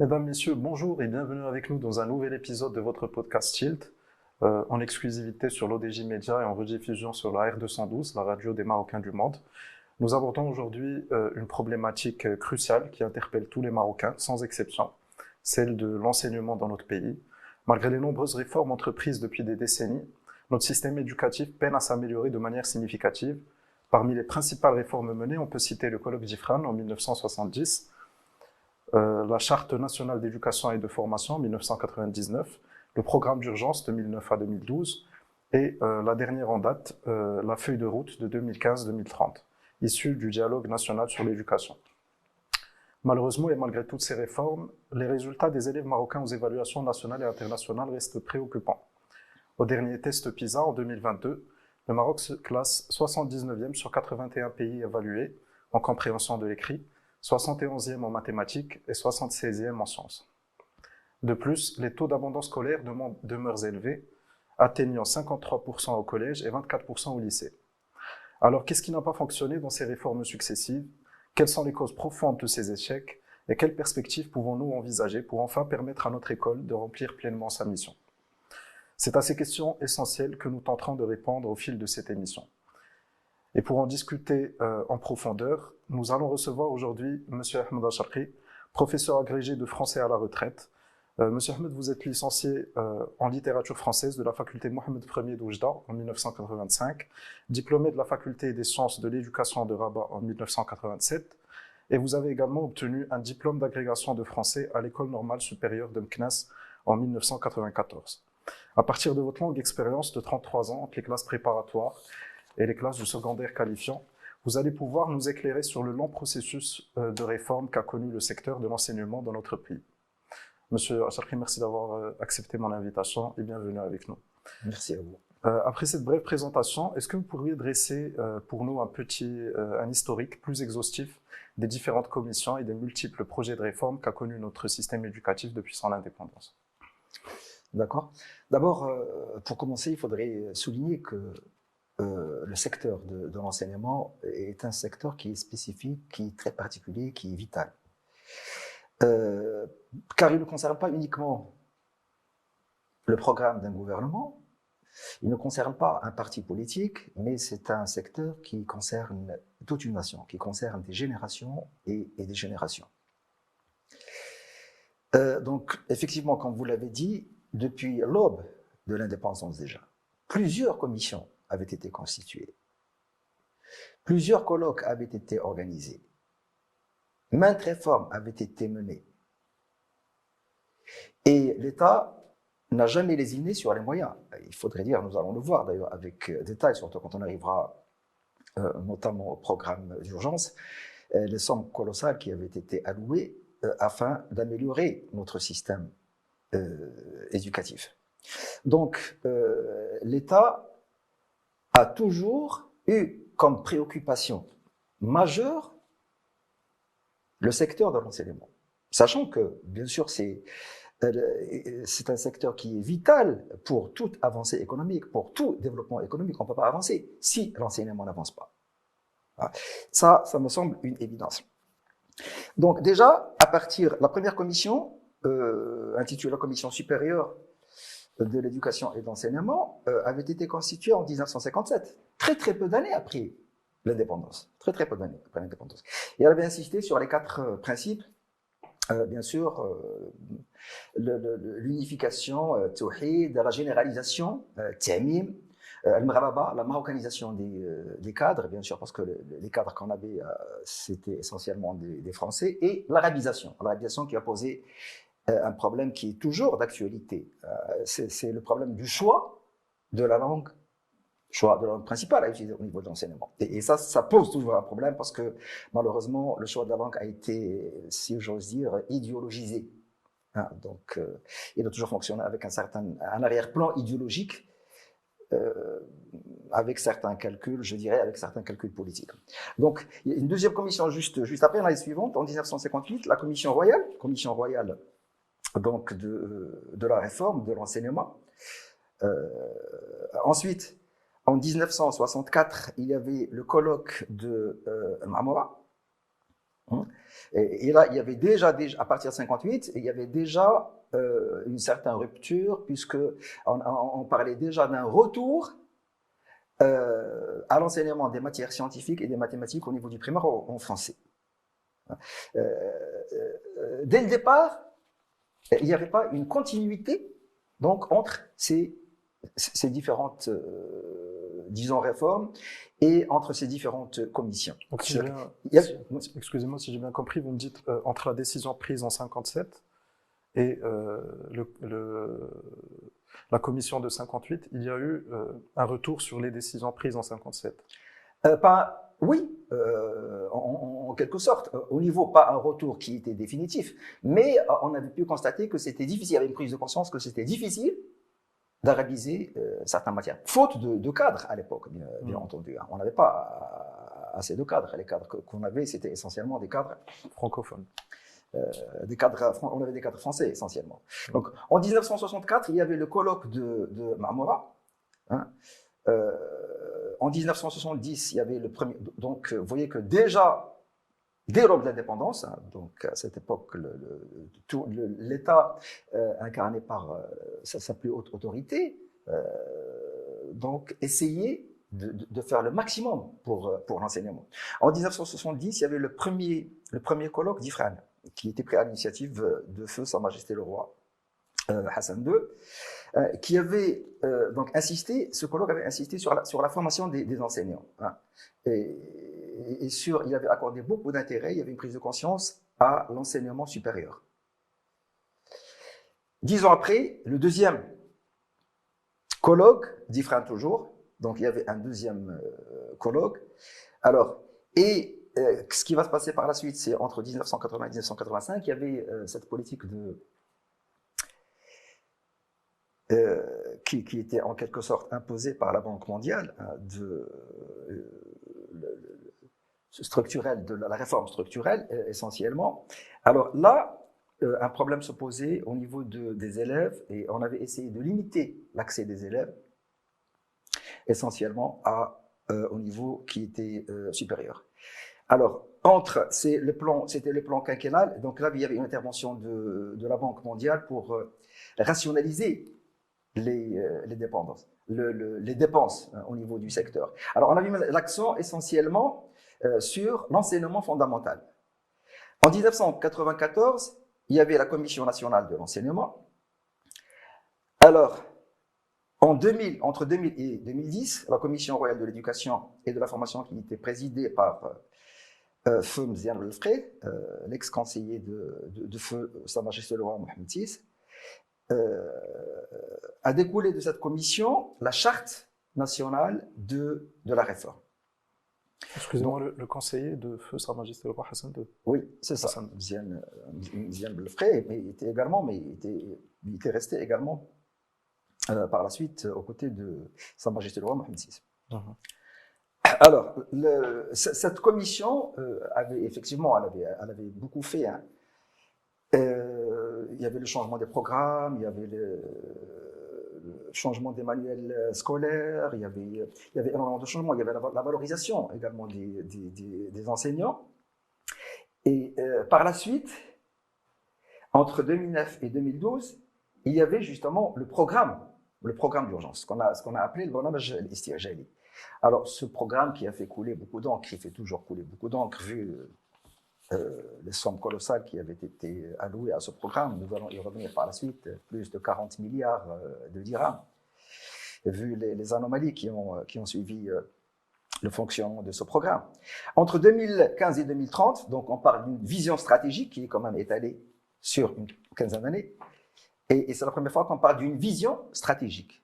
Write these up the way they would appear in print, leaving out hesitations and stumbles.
Mesdames, Messieurs, bonjour et bienvenue avec nous dans un nouvel épisode de votre podcast Tilt, en exclusivité sur l'ODJ Média et en rediffusion sur la R212, la radio des Marocains du monde. Nous abordons aujourd'hui une problématique cruciale qui interpelle tous les Marocains, sans exception, celle de l'enseignement dans notre pays. Malgré les nombreuses réformes entreprises depuis des décennies, notre système éducatif peine à s'améliorer de manière significative. Parmi les principales réformes menées, on peut citer le colloque d'Ifrane en 1970, la Charte nationale d'éducation et de formation en 1999, le programme d'urgence de 2009 à 2012 et la dernière en date, la feuille de route de 2015-2030, issue du dialogue national sur l'éducation. Malheureusement et malgré toutes ces réformes, les résultats des élèves marocains aux évaluations nationales et internationales restent préoccupants. Au dernier test PISA en 2022, le Maroc se classe 79e sur 81 pays évalués en compréhension de l'écrit, 71e en mathématiques et 76e en sciences. De plus, les taux d'abandon scolaire demeurent élevés, atteignant 53% au collège et 24% au lycée. Alors, qu'est-ce qui n'a pas fonctionné dans ces réformes successives? Quelles sont les causes profondes de ces échecs? Et quelles perspectives pouvons-nous envisager pour enfin permettre à notre école de remplir pleinement sa mission? C'est à ces questions essentielles que nous tenterons de répondre au fil de cette émission. Et pour en discuter en profondeur, nous allons recevoir aujourd'hui M. Ahmed Acharqi, professeur agrégé de français à la retraite. Monsieur Ahmed, vous êtes licencié en littérature française de la faculté Mohamed Ier d'Oujda en 1985, diplômé de la faculté des sciences de l'éducation de Rabat en 1987, et vous avez également obtenu un diplôme d'agrégation de français à l'école normale supérieure de Meknès en 1994. À partir de votre longue expérience de 33 ans entre les classes préparatoires et les classes du secondaire qualifiant, vous allez pouvoir nous éclairer sur le long processus de réforme qu'a connu le secteur de l'enseignement dans notre pays. Monsieur Acharqi, merci d'avoir accepté mon invitation et bienvenue avec nous. Merci à vous. Après cette brève présentation, est-ce que vous pourriez dresser pour nous un historique plus exhaustif des différentes commissions et des multiples projets de réforme qu'a connu notre système éducatif depuis son indépendance? D'accord. D'abord, pour commencer, il faudrait souligner que le secteur de l'enseignement est un secteur qui est spécifique, qui est très particulier, qui est vital. Car il ne concerne pas uniquement le programme d'un gouvernement, il ne concerne pas un parti politique, mais c'est un secteur qui concerne toute une nation, qui concerne des générations et des générations. Donc, effectivement, comme vous l'avez dit, depuis l'aube de l'indépendance déjà, plusieurs commissions avaient été constituées, plusieurs colloques avaient été organisés, maintes réformes avaient été menées. Et l'État n'a jamais lésiné sur les moyens. Il faudrait dire, nous allons le voir d'ailleurs avec détail, surtout quand on arrivera notamment au programme d'urgence, les sommes colossales qui avaient été allouées afin d'améliorer notre système éducatif. Donc, l'État a toujours eu comme préoccupation majeure le secteur de l'enseignement. Sachant que, bien sûr, c'est un secteur qui est vital pour toute avancée économique, pour tout développement économique. On ne peut pas avancer si l'enseignement n'avance pas. Ça me semble une évidence. Donc déjà, à partir, la première commission, intitulée la Commission supérieure de l'éducation et de l'enseignement, avait été constituée en 1957, très peu d'années après l'indépendance, très peu d'années après l'indépendance. Et elle avait insisté sur les 4 principes, bien sûr, l'unification, tawhid, la généralisation, ta'mim, al-maghraba, la marocanisation des cadres, bien sûr, parce que les cadres qu'on avait, c'était essentiellement des Français, et l'arabisation qui a posé un problème qui est toujours d'actualité. C'est le problème du choix de la langue principale à utiliser au niveau de l'enseignement. Et ça pose toujours un problème parce que malheureusement, le choix de la langue a été, si j'ose dire, idéologisé. Donc, il a toujours fonctionné avec un arrière-plan idéologique, avec certains calculs, je dirais, avec certains calculs politiques. Donc, il y a une deuxième commission juste après, l'année suivante, en 1958, la commission royale donc de la réforme de l'enseignement. Ensuite, en 1964, il y avait le colloque de Marmora, Et là, il y avait déjà, à partir de 58, il y avait déjà une certaine rupture, puisque on parlait déjà d'un retour à l'enseignement des matières scientifiques et des mathématiques au niveau du primaire en français. Dès le départ, il n'y avait pas une continuité donc entre ces différentes, disons, réformes et entre ces différentes commissions. Donc, excusez-moi si j'ai bien compris, vous me dites entre la décision prise en 57 et la commission de 58, il y a eu un retour sur les décisions prises en 57. Oui, en quelque sorte. Au niveau, pas un retour qui était définitif, mais on avait pu constater que c'était difficile, il y avait une prise de conscience que c'était difficile d'arabiser certaines matières. Faute de cadres à l'époque, bien entendu. On n'avait pas assez de cadres. Les cadres qu'on avait, c'était essentiellement des cadres francophones. On avait des cadres français essentiellement. Donc, en 1964, il y avait le colloque de Marmora. En 1970, il y avait le premier. Donc, vous voyez que déjà, dès l'aube de l'indépendance, donc à cette époque, l'État incarné par sa plus haute autorité, donc essayait de faire le maximum pour l'enseignement. En 1970, il y avait le premier colloque d'Ifrane, qui était pris à l'initiative de feu Sa Majesté le Roi Hassan II, qui avait donc insisté, ce colloque avait insisté sur la formation des enseignants. Et il avait accordé beaucoup d'intérêt, il y avait une prise de conscience à l'enseignement supérieur. 10 ans après, le deuxième colloque, d'Ifrane toujours, donc il y avait un deuxième colloque. Alors, ce qui va se passer par la suite, c'est entre 1980 et 1985, il y avait cette politique qui était en quelque sorte imposée par la Banque mondiale de la réforme structurelle essentiellement. Alors là, un problème se posait au niveau des élèves et on avait essayé de limiter l'accès des élèves essentiellement au niveau qui était supérieur. Alors, c'était le plan quinquennal, donc là, il y avait une intervention de la Banque mondiale pour rationaliser les dépenses, les dépenses au niveau du secteur. Alors, on a mis l'accent essentiellement sur l'enseignement fondamental. En 1994, il y avait la Commission nationale de l'enseignement. Alors, entre 2000 et 2010, la Commission royale de l'éducation et de la formation, qui était présidée par Feu Mziane Belfré, l'ex-conseiller de Feu Sa Majesté le Roi Mohamed VI, a découlé de cette commission la charte nationale de la réforme. Excusez-moi, le conseiller de Feu Sa Majesté le Roi Hassan II. Oui, c'est ça, Mziane Belfré, mais il était resté également par la suite aux côtés de Sa Majesté le Roi Mohamed VI. Alors, cette commission avait effectivement, elle avait beaucoup fait. Il y avait le changement des programmes, il y avait le changement des manuels scolaires, il y avait énormément de changements, il y avait la valorisation également des enseignants. Et par la suite, entre 2009 et 2012, il y avait justement le programme d'urgence, ce qu'on a appelé le barnamaj al-istirjali. Alors, ce programme qui a fait couler beaucoup d'encre, qui fait toujours couler beaucoup d'encre, vu les sommes colossales qui avaient été allouées à ce programme, nous allons y revenir par la suite, plus de 40 milliards de dirhams, vu les anomalies qui ont suivi le fonctionnement de ce programme. Entre 2015 et 2030, donc on parle d'une vision stratégique qui est quand même étalée sur une quinzaine d'années, et c'est la première fois qu'on parle d'une vision stratégique.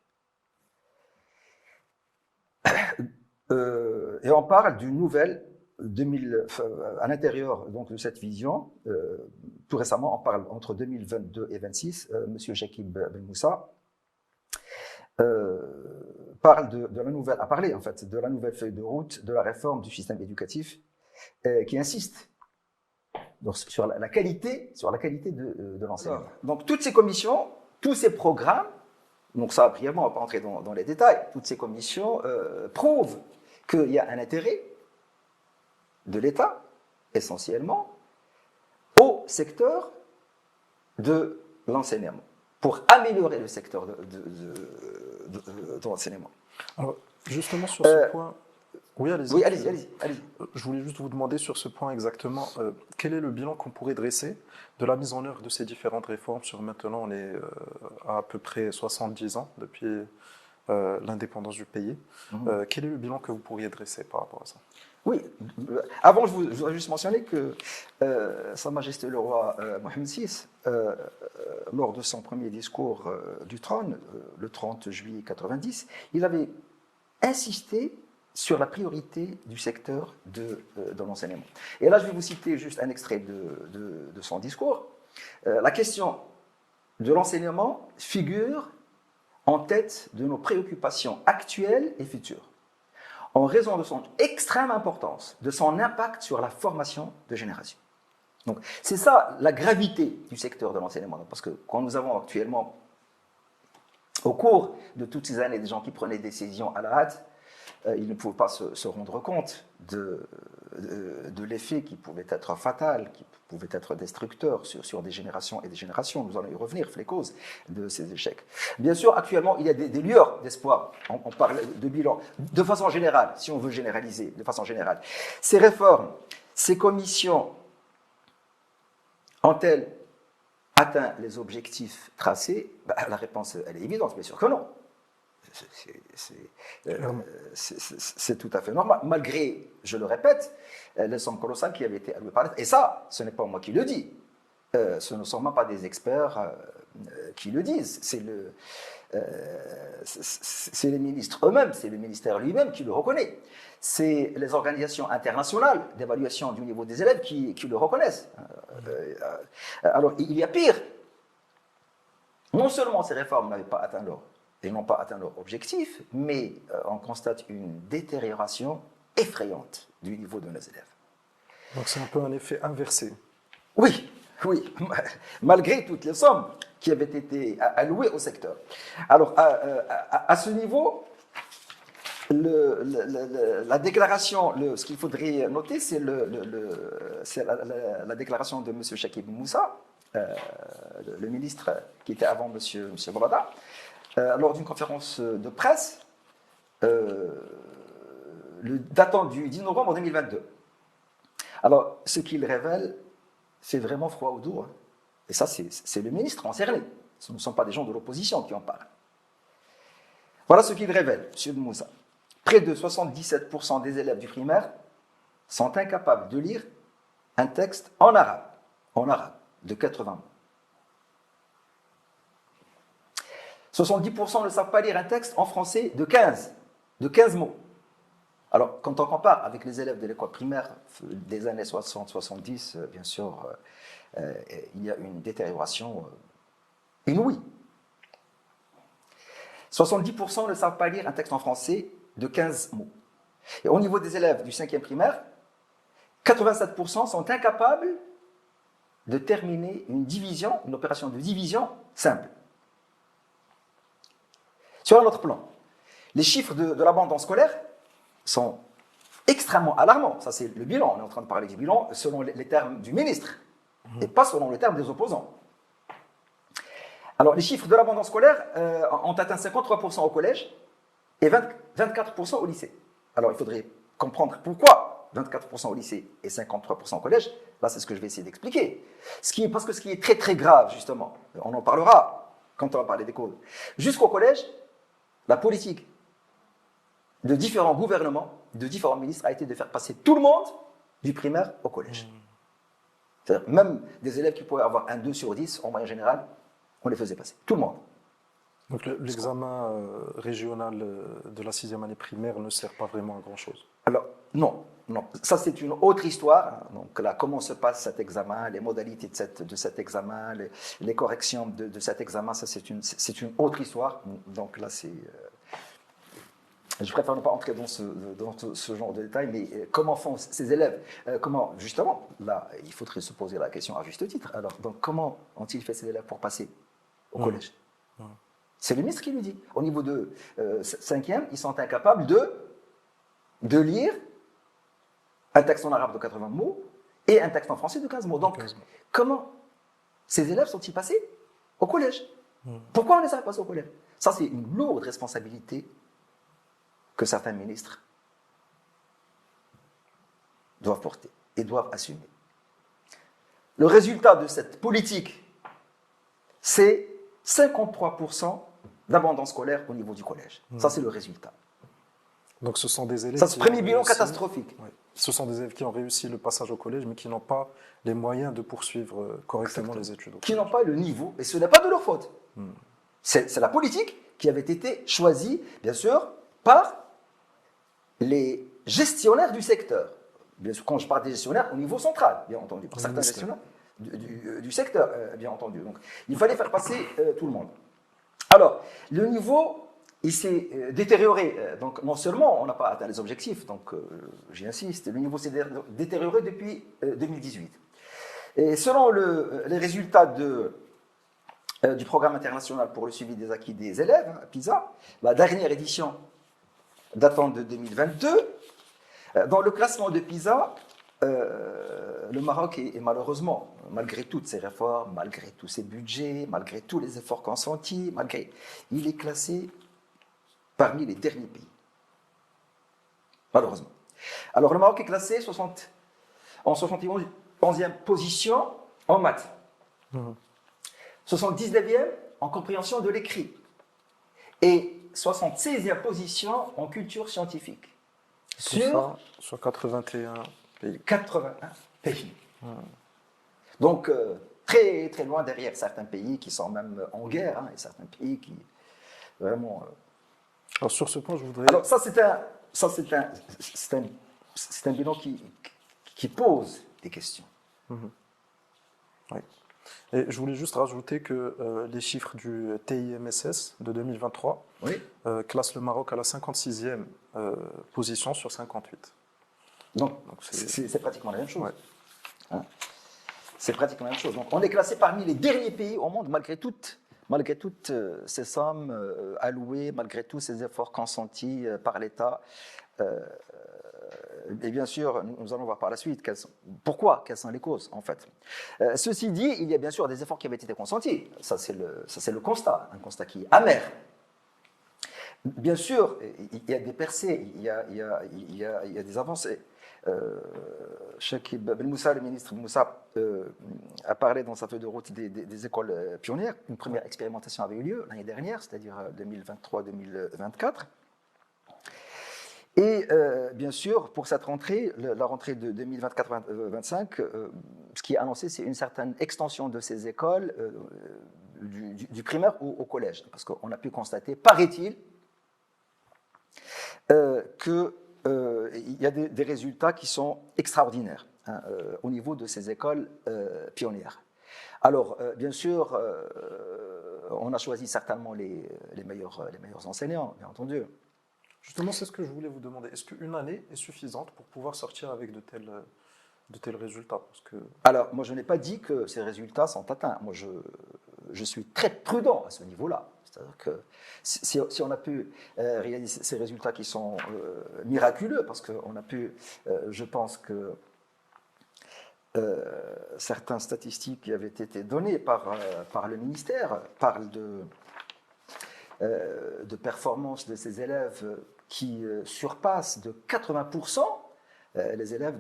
Et on parle d'une nouvelle à l'intérieur donc de cette vision. Tout récemment, on parle entre 2022 et 2026. Monsieur Chakib Ben Moussa parle a parlé en fait de la nouvelle feuille de route de la réforme du système éducatif, qui insiste donc sur la qualité de l'enseignement. Donc toutes ces commissions, tous ces programmes, donc ça brièvement, on ne va pas entrer dans les détails, toutes ces commissions prouvent qu'il y a un intérêt de l'État, essentiellement, au secteur de l'enseignement, pour améliorer le secteur de l'enseignement. Alors, justement, sur ce point, oui, allez-y. Oui, allez-y. Je voulais juste vous demander sur ce point exactement, quel est le bilan qu'on pourrait dresser de la mise en œuvre de ces différentes réformes sur maintenant, on est à peu près 70 ans depuis l'indépendance du pays. Quel est le bilan que vous pourriez dresser par rapport à ça? Oui, avant, je voudrais juste mentionner que Sa Majesté le roi Mohamed VI, lors de son premier discours du trône, le 30 juillet 90, il avait insisté sur la priorité du secteur de l'enseignement. Et là, je vais vous citer juste un extrait de son discours. La question de l'enseignement figure en tête de nos préoccupations actuelles et futures, en raison de son extrême importance, de son impact sur la formation de générations. Donc, c'est ça la gravité du secteur de l'enseignement. Parce que quand nous avons actuellement, au cours de toutes ces années, des gens qui prenaient des décisions à la hâte, ils ne pouvaient pas se rendre compte de l'effet qui pouvait être fatal, qui pouvait être destructeur sur des générations et des générations. Nous allons y revenir, les causes de ces échecs. Bien sûr, actuellement, il y a des lueurs d'espoir. On parle de bilan. De façon générale, si on veut généraliser, de façon générale, ces réformes, ces commissions ont-elles atteint les objectifs tracés? La réponse, elle est évidente, bien sûr que non. C'est tout à fait normal, malgré, je le répète, les sommes colossales qui avaient été allouées par l'État. Et ça, ce n'est pas moi qui le dis. Ce ne sont même pas des experts qui le disent. C'est les ministres eux-mêmes, c'est le ministère lui-même qui le reconnaît. C'est les organisations internationales d'évaluation du niveau des élèves qui le reconnaissent. Alors, il y a pire. Non seulement ces réformes n'avaient pas atteint n'ont pas atteint leur objectif, mais on constate une détérioration effrayante du niveau de nos élèves. Donc c'est un peu un effet inversé. Oui, malgré toutes les sommes qui avaient été allouées au secteur. Alors, à ce niveau, la déclaration, ce qu'il faudrait noter, c'est la déclaration de M. Chakib Moussa, le ministre qui était avant M. Bobada, lors d'une conférence de presse datant du 10 novembre 2022. Alors, ce qu'il révèle, c'est vraiment froid au dos. Et ça, c'est le ministre concerné. Ce ne sont pas des gens de l'opposition qui en parlent. Voilà ce qu'il révèle, M. Moussa. Près de 77% des élèves du primaire sont incapables de lire un texte en arabe, de 80 mots. 70% ne savent pas lire un texte en français de 15 mots. Alors, quand on compare avec les élèves de l'école primaire des années 60-70, bien sûr, il y a une détérioration inouïe. 70% ne savent pas lire un texte en français de 15 mots. Et au niveau des élèves du 5e primaire, 87% sont incapables de terminer une opération de division simple. Sur un autre plan, les chiffres de l'abandon scolaire sont extrêmement alarmants. Ça, c'est le bilan. On est en train de parler du bilan selon les termes du ministre et pas selon les termes des opposants. Alors, les chiffres de l'abandon scolaire ont atteint 53% au collège et 24% au lycée. Alors, il faudrait comprendre pourquoi 24% au lycée et 53% au collège. Là, c'est ce que je vais essayer d'expliquer. Parce que ce qui est très, très grave, justement, on en parlera quand on va parler des causes. Jusqu'au collège, la politique de différents gouvernements, de différents ministres, a été de faire passer tout le monde du primaire au collège. C'est-à-dire, même des élèves qui pouvaient avoir un 2 sur 10, en moyenne générale, on les faisait passer. Tout le monde. Donc l'examen régional de la 6e année primaire ne sert pas vraiment à grand-chose. Alors, non. Ça, c'est une autre histoire. Donc là, comment se passe cet examen, les modalités de cet examen, les corrections de cet examen, ça, c'est une autre histoire. Donc là, je préfère ne pas entrer dans ce genre de détails, mais comment font ces élèves justement, là, il faudrait se poser la question à juste titre. Alors, donc, comment ont-ils fait ces élèves pour passer au collège? C'est le ministre qui lui dit. Au niveau de 5e, ils sont incapables de lire un texte en arabe de 80 mots et un texte en français de 15 mots. Donc, 15 mots. comment ces élèves sont-ils passés au collège? Pourquoi on les a passés au collège? Ça, c'est une lourde responsabilité que certains ministres doivent porter et doivent assumer. Le résultat de cette politique, c'est 53% d'abandon scolaire au niveau du collège. Ça, c'est le résultat. Donc ce sont des élèves Ça, c'est le premier bilan catastrophique. Oui. Ce sont des élèves qui ont réussi le passage au collège, mais qui n'ont pas les moyens de poursuivre correctement les études. Qui n'ont pas le niveau, et ce n'est pas de leur faute. C'est la politique qui avait été choisie, bien sûr, par les gestionnaires du secteur. Bien sûr, quand je parle des gestionnaires, au niveau central, bien entendu, par certains gestionnaires du secteur, bien entendu. Donc, il fallait faire passer tout le monde. Alors, le niveau, il s'est détérioré. Donc, non seulement on n'a pas atteint les objectifs, donc j'insiste, le niveau s'est détérioré depuis 2018. Et selon les résultats du programme international pour le suivi des acquis des élèves, PISA, la dernière édition datant de 2022, dans le classement de PISA, le Maroc est malheureusement, malgré toutes ces réformes, malgré tous ces budgets, malgré tous les efforts consentis, il est classé parmi les derniers pays. Malheureusement. Alors le Maroc est classé en 71e position en maths, 79e en compréhension de l'écrit et 76e position en culture scientifique. Sur 81 pays. 81 pays. Donc, très très loin derrière certains pays qui sont même en guerre, et certains pays qui vraiment... Alors sur ce point, je voudrais... Alors ça, c'est un bilan qui pose des questions. Oui. Et je voulais juste rajouter que les chiffres du TIMSS de 2023 classent le Maroc à la 56e position sur 58. Donc c'est pratiquement la même chose. Hein, c'est pratiquement la même chose. Donc on est classé parmi les derniers pays au monde, malgré toutes ces sommes allouées, malgré tous ces efforts consentis par l'État. Et bien sûr, nous allons voir par la suite quelles sont les causes, en fait. Ceci dit, il y a bien sûr des efforts qui avaient été consentis. Ça, c'est le constat, un constat qui est amer. Bien sûr, il y a des percées, il y a des avancées. Cheikh Ben Moussa, le ministre Ben Moussa, a parlé dans sa feuille de route des écoles pionnières. Une première expérimentation avait eu lieu l'année dernière, c'est-à-dire 2023-2024. Et bien sûr, pour cette rentrée, la rentrée de 2024-2025, ce qui est annoncé, c'est une certaine extension de ces écoles du primaire au collège. Parce qu'on a pu constater, paraît-il, qu'il y a des résultats qui sont extraordinaires au niveau de ces écoles pionnières. Alors, bien sûr, on a choisi certainement les meilleurs enseignants, bien entendu. Justement, c'est ce que je voulais vous demander. Est-ce qu'une année est suffisante pour pouvoir sortir avec de tels résultats? Parce que... Alors, moi, je n'ai pas dit que ces résultats sont atteints. Moi, je suis très prudent à ce niveau-là. C'est-à-dire que si on a pu réaliser ces résultats qui sont miraculeux, parce qu'on a pu, je pense que certaines statistiques qui avaient été données par le ministère parlent de performance de ces élèves qui surpassent de 80% les élèves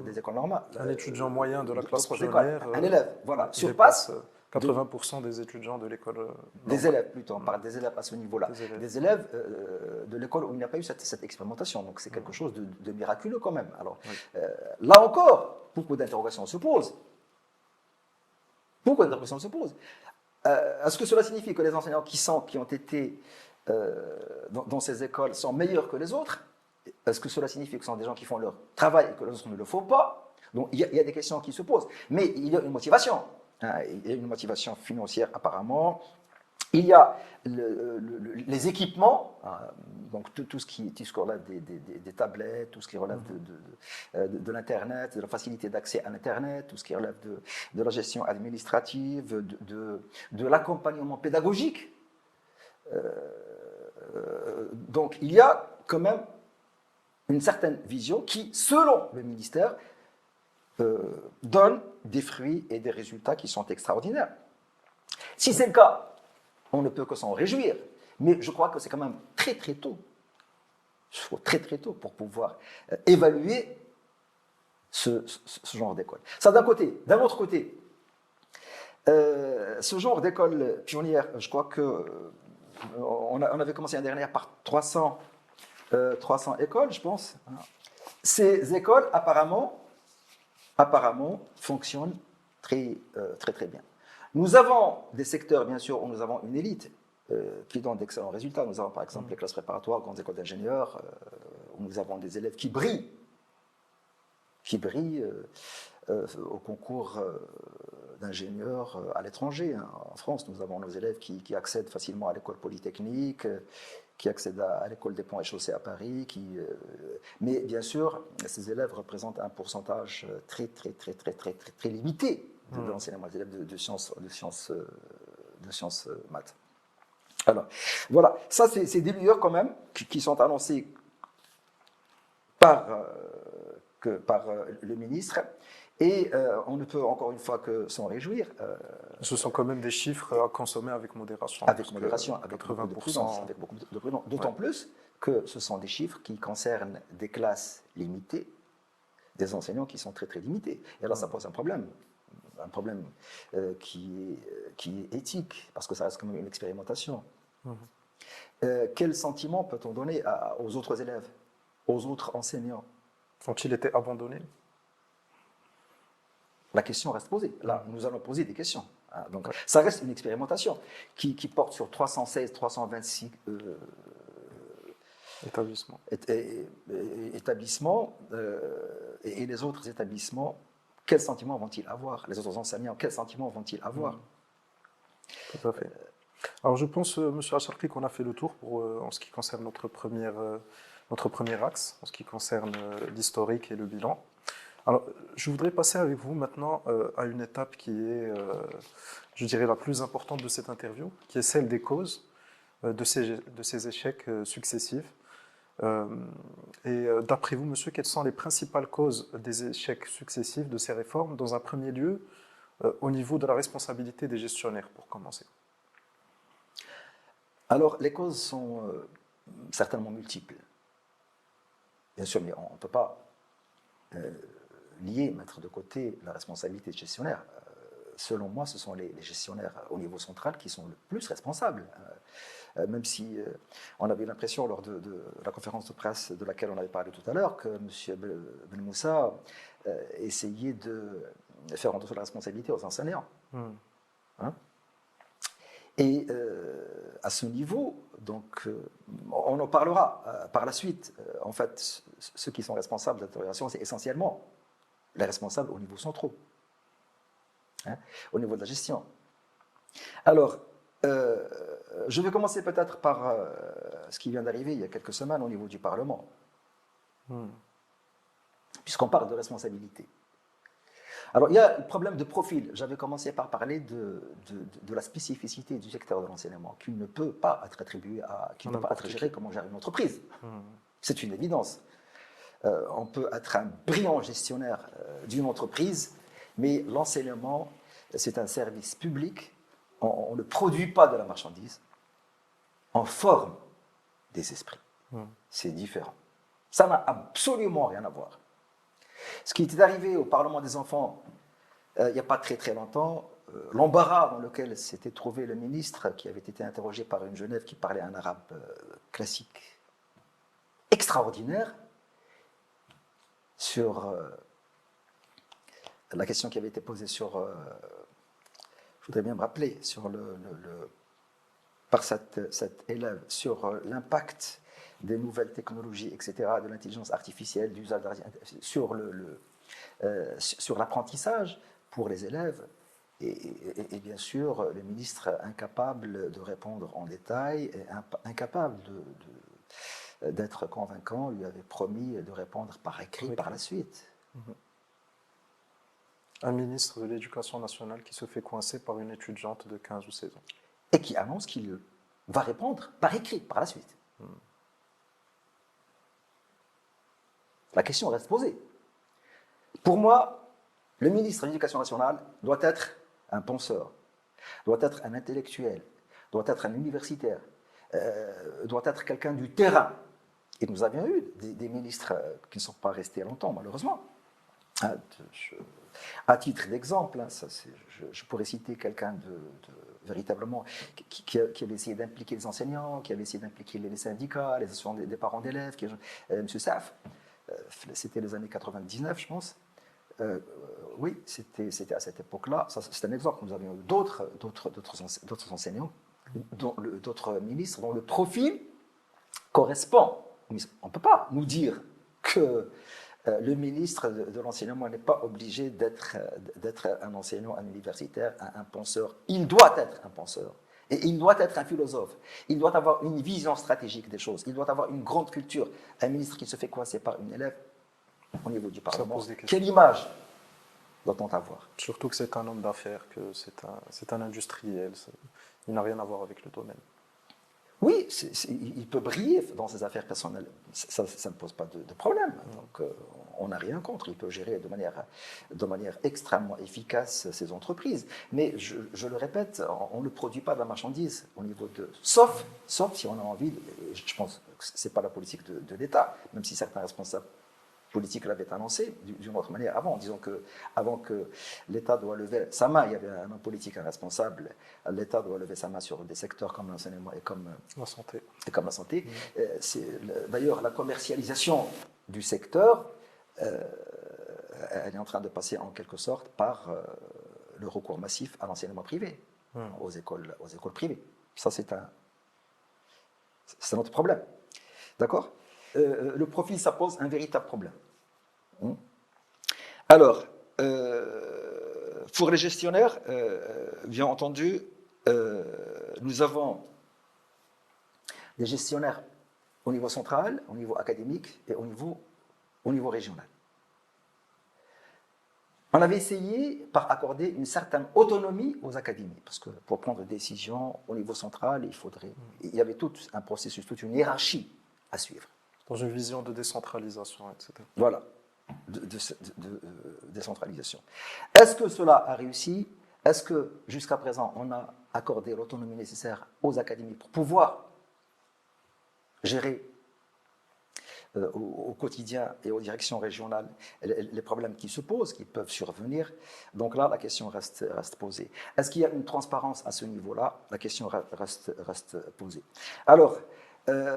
des écoles normales. Un étudiant moyen de la classe pionnière, un élève, voilà, surpasse 80% des étudiants de l'école. Des élèves plutôt, on parle des élèves à ce niveau-là. Des élèves de l'école où il n'y a pas eu cette expérimentation. Donc c'est quelque chose de miraculeux quand même. Alors là encore, beaucoup d'interrogations se posent. Est-ce que cela signifie que les enseignants qui ont été dans ces écoles sont meilleurs que les autres? Est-ce que cela signifie que ce sont des gens qui font leur travail et que les autres ne le font pas? Donc il y a des questions qui se posent. Mais il y a une motivation. Il y a une motivation financière apparemment. Il y a les équipements, donc tout ce qui relève des tablettes, tout ce qui relève de l'Internet, de la facilité d'accès à l'Internet, tout ce qui relève de la gestion administrative, de l'accompagnement pédagogique. Donc il y a quand même une certaine vision qui, selon le ministère, donne des fruits et des résultats qui sont extraordinaires. Si c'est le cas, on ne peut que s'en réjouir. Mais je crois que c'est quand même très très tôt. Très très tôt pour pouvoir évaluer ce genre d'école. Ça d'un côté. D'un autre côté, ce genre d'école pionnière, je crois que on avait commencé l'année dernière par 300 écoles, je pense. Ces écoles, apparemment fonctionnent très bien. Nous avons des secteurs, bien sûr, où nous avons une élite qui donne d'excellents résultats. Nous avons par exemple les classes préparatoires, grandes écoles d'ingénieurs, où nous avons des élèves qui brillent au concours d'ingénieurs à l'étranger. En France, nous avons nos élèves qui accèdent facilement à l'école polytechnique, qui accèdent à l'école des ponts et chaussées à Paris. Mais bien sûr, ces élèves représentent un pourcentage très limité de l'enseignement des élèves de sciences maths. Alors, voilà, ça c'est des lueurs quand même qui sont annoncées par le ministre, et on ne peut encore une fois que s'en réjouir. Ce sont quand même des chiffres à consommer avec modération. Avec modération, avec 80%. beaucoup de prudence, avec beaucoup de prudence. D'autant plus que ce sont des chiffres qui concernent des classes limitées, des enseignants qui sont très limités. Et là, ça pose un problème qui est éthique, parce que ça reste quand même une expérimentation. Quel sentiment peut-on donner aux autres élèves, aux autres enseignants? Ont-ils été abandonnés? La question reste posée. Là, nous allons poser des questions. Donc, ça reste une expérimentation qui porte sur 316, 326 établissements. Et les autres établissements, quel sentiment vont-ils avoir? Les autres enseignants, quel sentiment vont-ils avoir? Tout à fait. Alors, je pense, M. Acharki, qu'on a fait le tour en ce qui concerne notre premier axe, en ce qui concerne l'historique et le bilan. Alors, je voudrais passer avec vous maintenant à une étape qui est, je dirais, la plus importante de cette interview, qui est celle des causes de ces échecs successifs. Et d'après vous, monsieur, quelles sont les principales causes des échecs successifs de ces réformes, dans un premier lieu, au niveau de la responsabilité des gestionnaires, pour commencer? Alors, les causes sont certainement multiples. Bien sûr, mais on ne peut pas mettre de côté la responsabilité des gestionnaires. Selon moi, ce sont les gestionnaires au niveau central qui sont le plus responsables. Même si on avait l'impression lors de la conférence de presse de laquelle on avait parlé tout à l'heure que M. Ben Moussa essayait de faire endosser la responsabilité aux enseignants. Hein? Et à ce niveau, donc, on en parlera par la suite. En fait, ceux qui sont responsables de la détérioration, c'est essentiellement les responsables au niveau central, au niveau de la gestion. Alors, je vais commencer peut-être par ce qui vient d'arriver il y a quelques semaines au niveau du Parlement. Puisqu'on parle de responsabilité. Alors, il y a le problème de profil. J'avais commencé par parler de la spécificité du secteur de l'enseignement, qui ne peut pas être attribué qui ne peut pas être géré comme on gère une entreprise. C'est une évidence. On peut être un brillant gestionnaire d'une entreprise, mais l'enseignement, c'est un service public. On ne produit pas de la marchandise, on forme des esprits. C'est différent. Ça n'a absolument rien à voir. Ce qui était arrivé au Parlement des enfants il n'y a pas très longtemps, l'embarras dans lequel s'était trouvé le ministre, qui avait été interrogé par une Genève qui parlait un arabe classique extraordinaire, sur la question qui avait été posée sur, je voudrais bien me rappeler, par cet élève, sur l'impact des nouvelles technologies, etc., de l'intelligence artificielle, sur l'apprentissage pour les élèves, et bien sûr, le ministre incapable de répondre en détail, et incapable d'être convaincant, lui avait promis de répondre par écrit par la suite. Un ministre de l'Éducation nationale qui se fait coincer par une étudiante de 15 ou 16 ans. Et qui annonce qu'il va répondre par écrit par la suite. La question reste posée. Pour moi, Le ministre de l'Éducation nationale doit être un penseur, doit être un intellectuel, doit être un universitaire, doit être quelqu'un du terrain. Et nous avions eu des ministres qui ne sont pas restés longtemps, malheureusement. À titre d'exemple, je pourrais citer quelqu'un véritablement qui avait essayé d'impliquer les enseignants, qui avait essayé d'impliquer les syndicats, les associations des parents d'élèves, M. Saf. C'était les années 99, je pense. Oui, c'était à cette époque-là. C'est un exemple. Nous avions eu d'autres enseignants, d'autres ministres dont le profil correspond. On ne peut pas nous dire que le ministre de l'enseignement n'est pas obligé d'être un enseignant, un universitaire, un penseur. Il doit être un penseur. Et il doit être un philosophe. Il doit avoir une vision stratégique des choses. Il doit avoir une grande culture. Un ministre qui se fait coincer par une élève au niveau du Parlement, quelle image doit-on avoir? Surtout que c'est un homme d'affaires, que c'est un industriel. Il n'a rien à voir avec le domaine. Oui, il peut briller dans ses affaires personnelles. Ça ne pose pas de problème. Donc, on n'a rien contre. Il peut gérer de manière extrêmement efficace ses entreprises. Mais je le répète, on ne produit pas de la marchandise au niveau de. Sauf si on a envie. Je pense que ce n'est pas la politique de l'État, même si certains responsables politiques l'avaient annoncé d'une autre manière avant, disons que avant que l'État doit lever sa main, il y avait un homme politique, un responsable, l'État doit lever sa main sur des secteurs comme l'enseignement et comme la santé. D'ailleurs, la commercialisation du secteur, elle est en train de passer en quelque sorte par le recours massif à l'enseignement privé, aux écoles privées. Ça, c'est un autre problème. D'accord ? Le profil, ça pose un véritable problème. Alors, pour les gestionnaires, bien entendu, nous avons des gestionnaires au niveau central, au niveau académique et au niveau régional. On avait essayé par accorder une certaine autonomie aux académies, parce que pour prendre des décisions au niveau central, il y avait tout un processus, toute une hiérarchie à suivre. Dans une vision de décentralisation, etc. Voilà, de décentralisation. Est-ce que cela a réussi? Est-ce que jusqu'à présent, on a accordé l'autonomie nécessaire aux académies pour pouvoir gérer au quotidien et aux directions régionales les problèmes qui se posent, qui peuvent survenir? Donc là, la question reste posée. Est-ce qu'il y a une transparence à ce niveau-là? La question reste posée. Alors,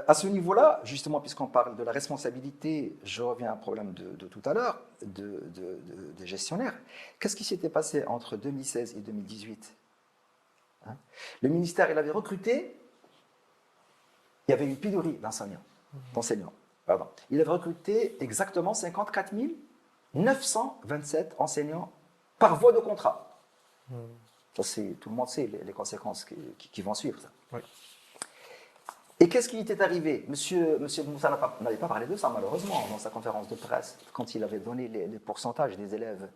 à ce niveau-là, justement, puisqu'on parle de la responsabilité, je reviens à un problème de tout à l'heure, des gestionnaires. Qu'est-ce qui s'était passé entre 2016 et 2018 ? Le ministère, il avait recruté, il y avait une pénurie d'enseignants. Il avait recruté exactement 54 927 enseignants par voie de contrat. Ça, tout le monde sait les conséquences qui vont suivre. Ça. Oui. Et qu'est-ce qui était arrivé? Monsieur Moussa n'avait pas parlé de ça, malheureusement, dans sa conférence de presse, quand il avait donné les pourcentages des élèves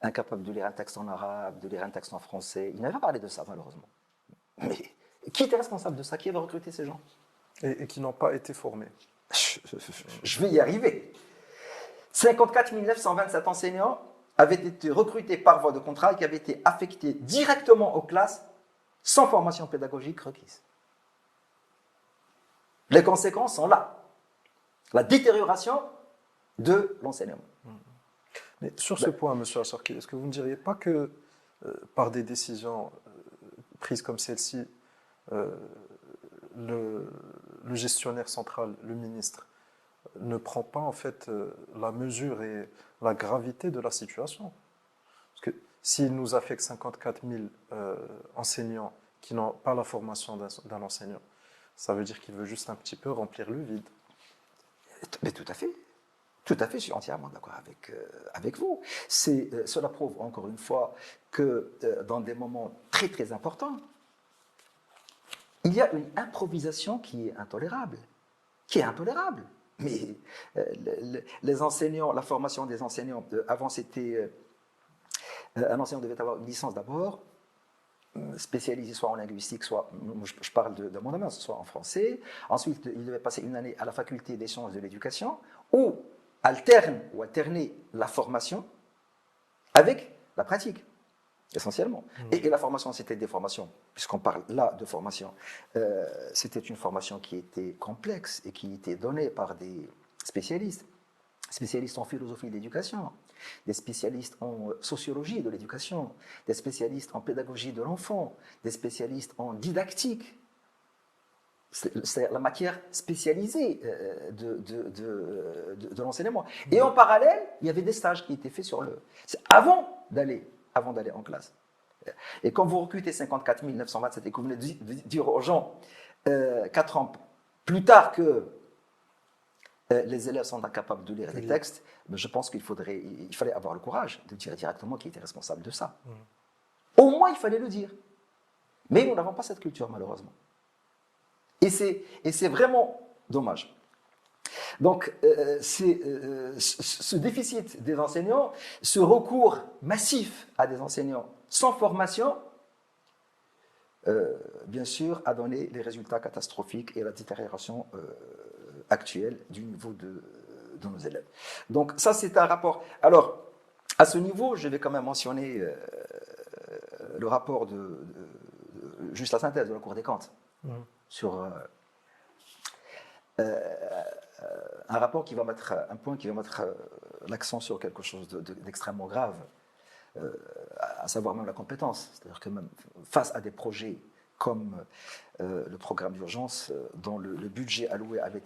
incapables de lire un texte en arabe, de lire un texte en français. Il n'avait pas parlé de ça, malheureusement. Mais qui était responsable de ça? Qui avait recruté ces gens? Et qui n'ont pas été formés. Je vais y arriver. 54 927 enseignants avaient été recrutés par voie de contrat et qui avaient été affectés directement aux classes sans formation pédagogique requise. Les conséquences sont là. La détérioration de l'enseignement. Mais sur ce point, M. Acharki, est-ce que vous ne diriez pas que par des décisions prises comme celle-ci, le gestionnaire central, le ministre, ne prend pas en fait la mesure et la gravité de la situation? Parce que s'il nous affecte 54 000 enseignants qui n'ont pas la formation d'un enseignant, ça veut dire qu'il veut juste un petit peu remplir le vide. Mais tout à fait. Tout à fait, je suis entièrement d'accord avec vous. Cela prouve encore une fois que dans des moments très très importants, il y a une improvisation qui est intolérable. Mais les enseignants, la formation des enseignants, avant c'était, un enseignant devait avoir une licence d'abord, spécialisé soit en linguistique, soit, je parle de mon domaine, soit en français. Ensuite, il devait passer une année à la faculté des sciences de l'éducation, ou alterner la formation avec la pratique, essentiellement. Et la formation, c'était des formations, puisqu'on parle là de formation, c'était une formation qui était complexe et qui était donnée par des spécialistes. Spécialistes en philosophie de l'éducation, des spécialistes en sociologie de l'éducation, des spécialistes en pédagogie de l'enfant, des spécialistes en didactique. C'est la matière spécialisée de l'enseignement. Et en parallèle, il y avait des stages qui étaient faits avant d'aller en classe. Et quand vous recrutez 54 927 et que vous venez de dire aux gens 4 ans plus tard que les élèves sont incapables de lire des textes, mais je pense qu'il fallait avoir le courage de dire directement qui était responsable de ça. Au moins, il fallait le dire. Mais nous n'avons pas cette culture, malheureusement. Et c'est vraiment dommage. Donc, ce déficit des enseignants, ce recours massif à des enseignants sans formation, bien sûr, a donné les résultats catastrophiques et la détérioration actuelle du niveau de nos élèves. Donc, ça, c'est un rapport. Alors, à ce niveau, je vais quand même mentionner le rapport juste la synthèse de la Cour des comptes sur un rapport qui va mettre un point qui va mettre l'accent sur quelque chose d'extrêmement grave, à savoir même la compétence. C'est-à-dire que même face à des projets comme le programme d'urgence, dont le budget alloué avait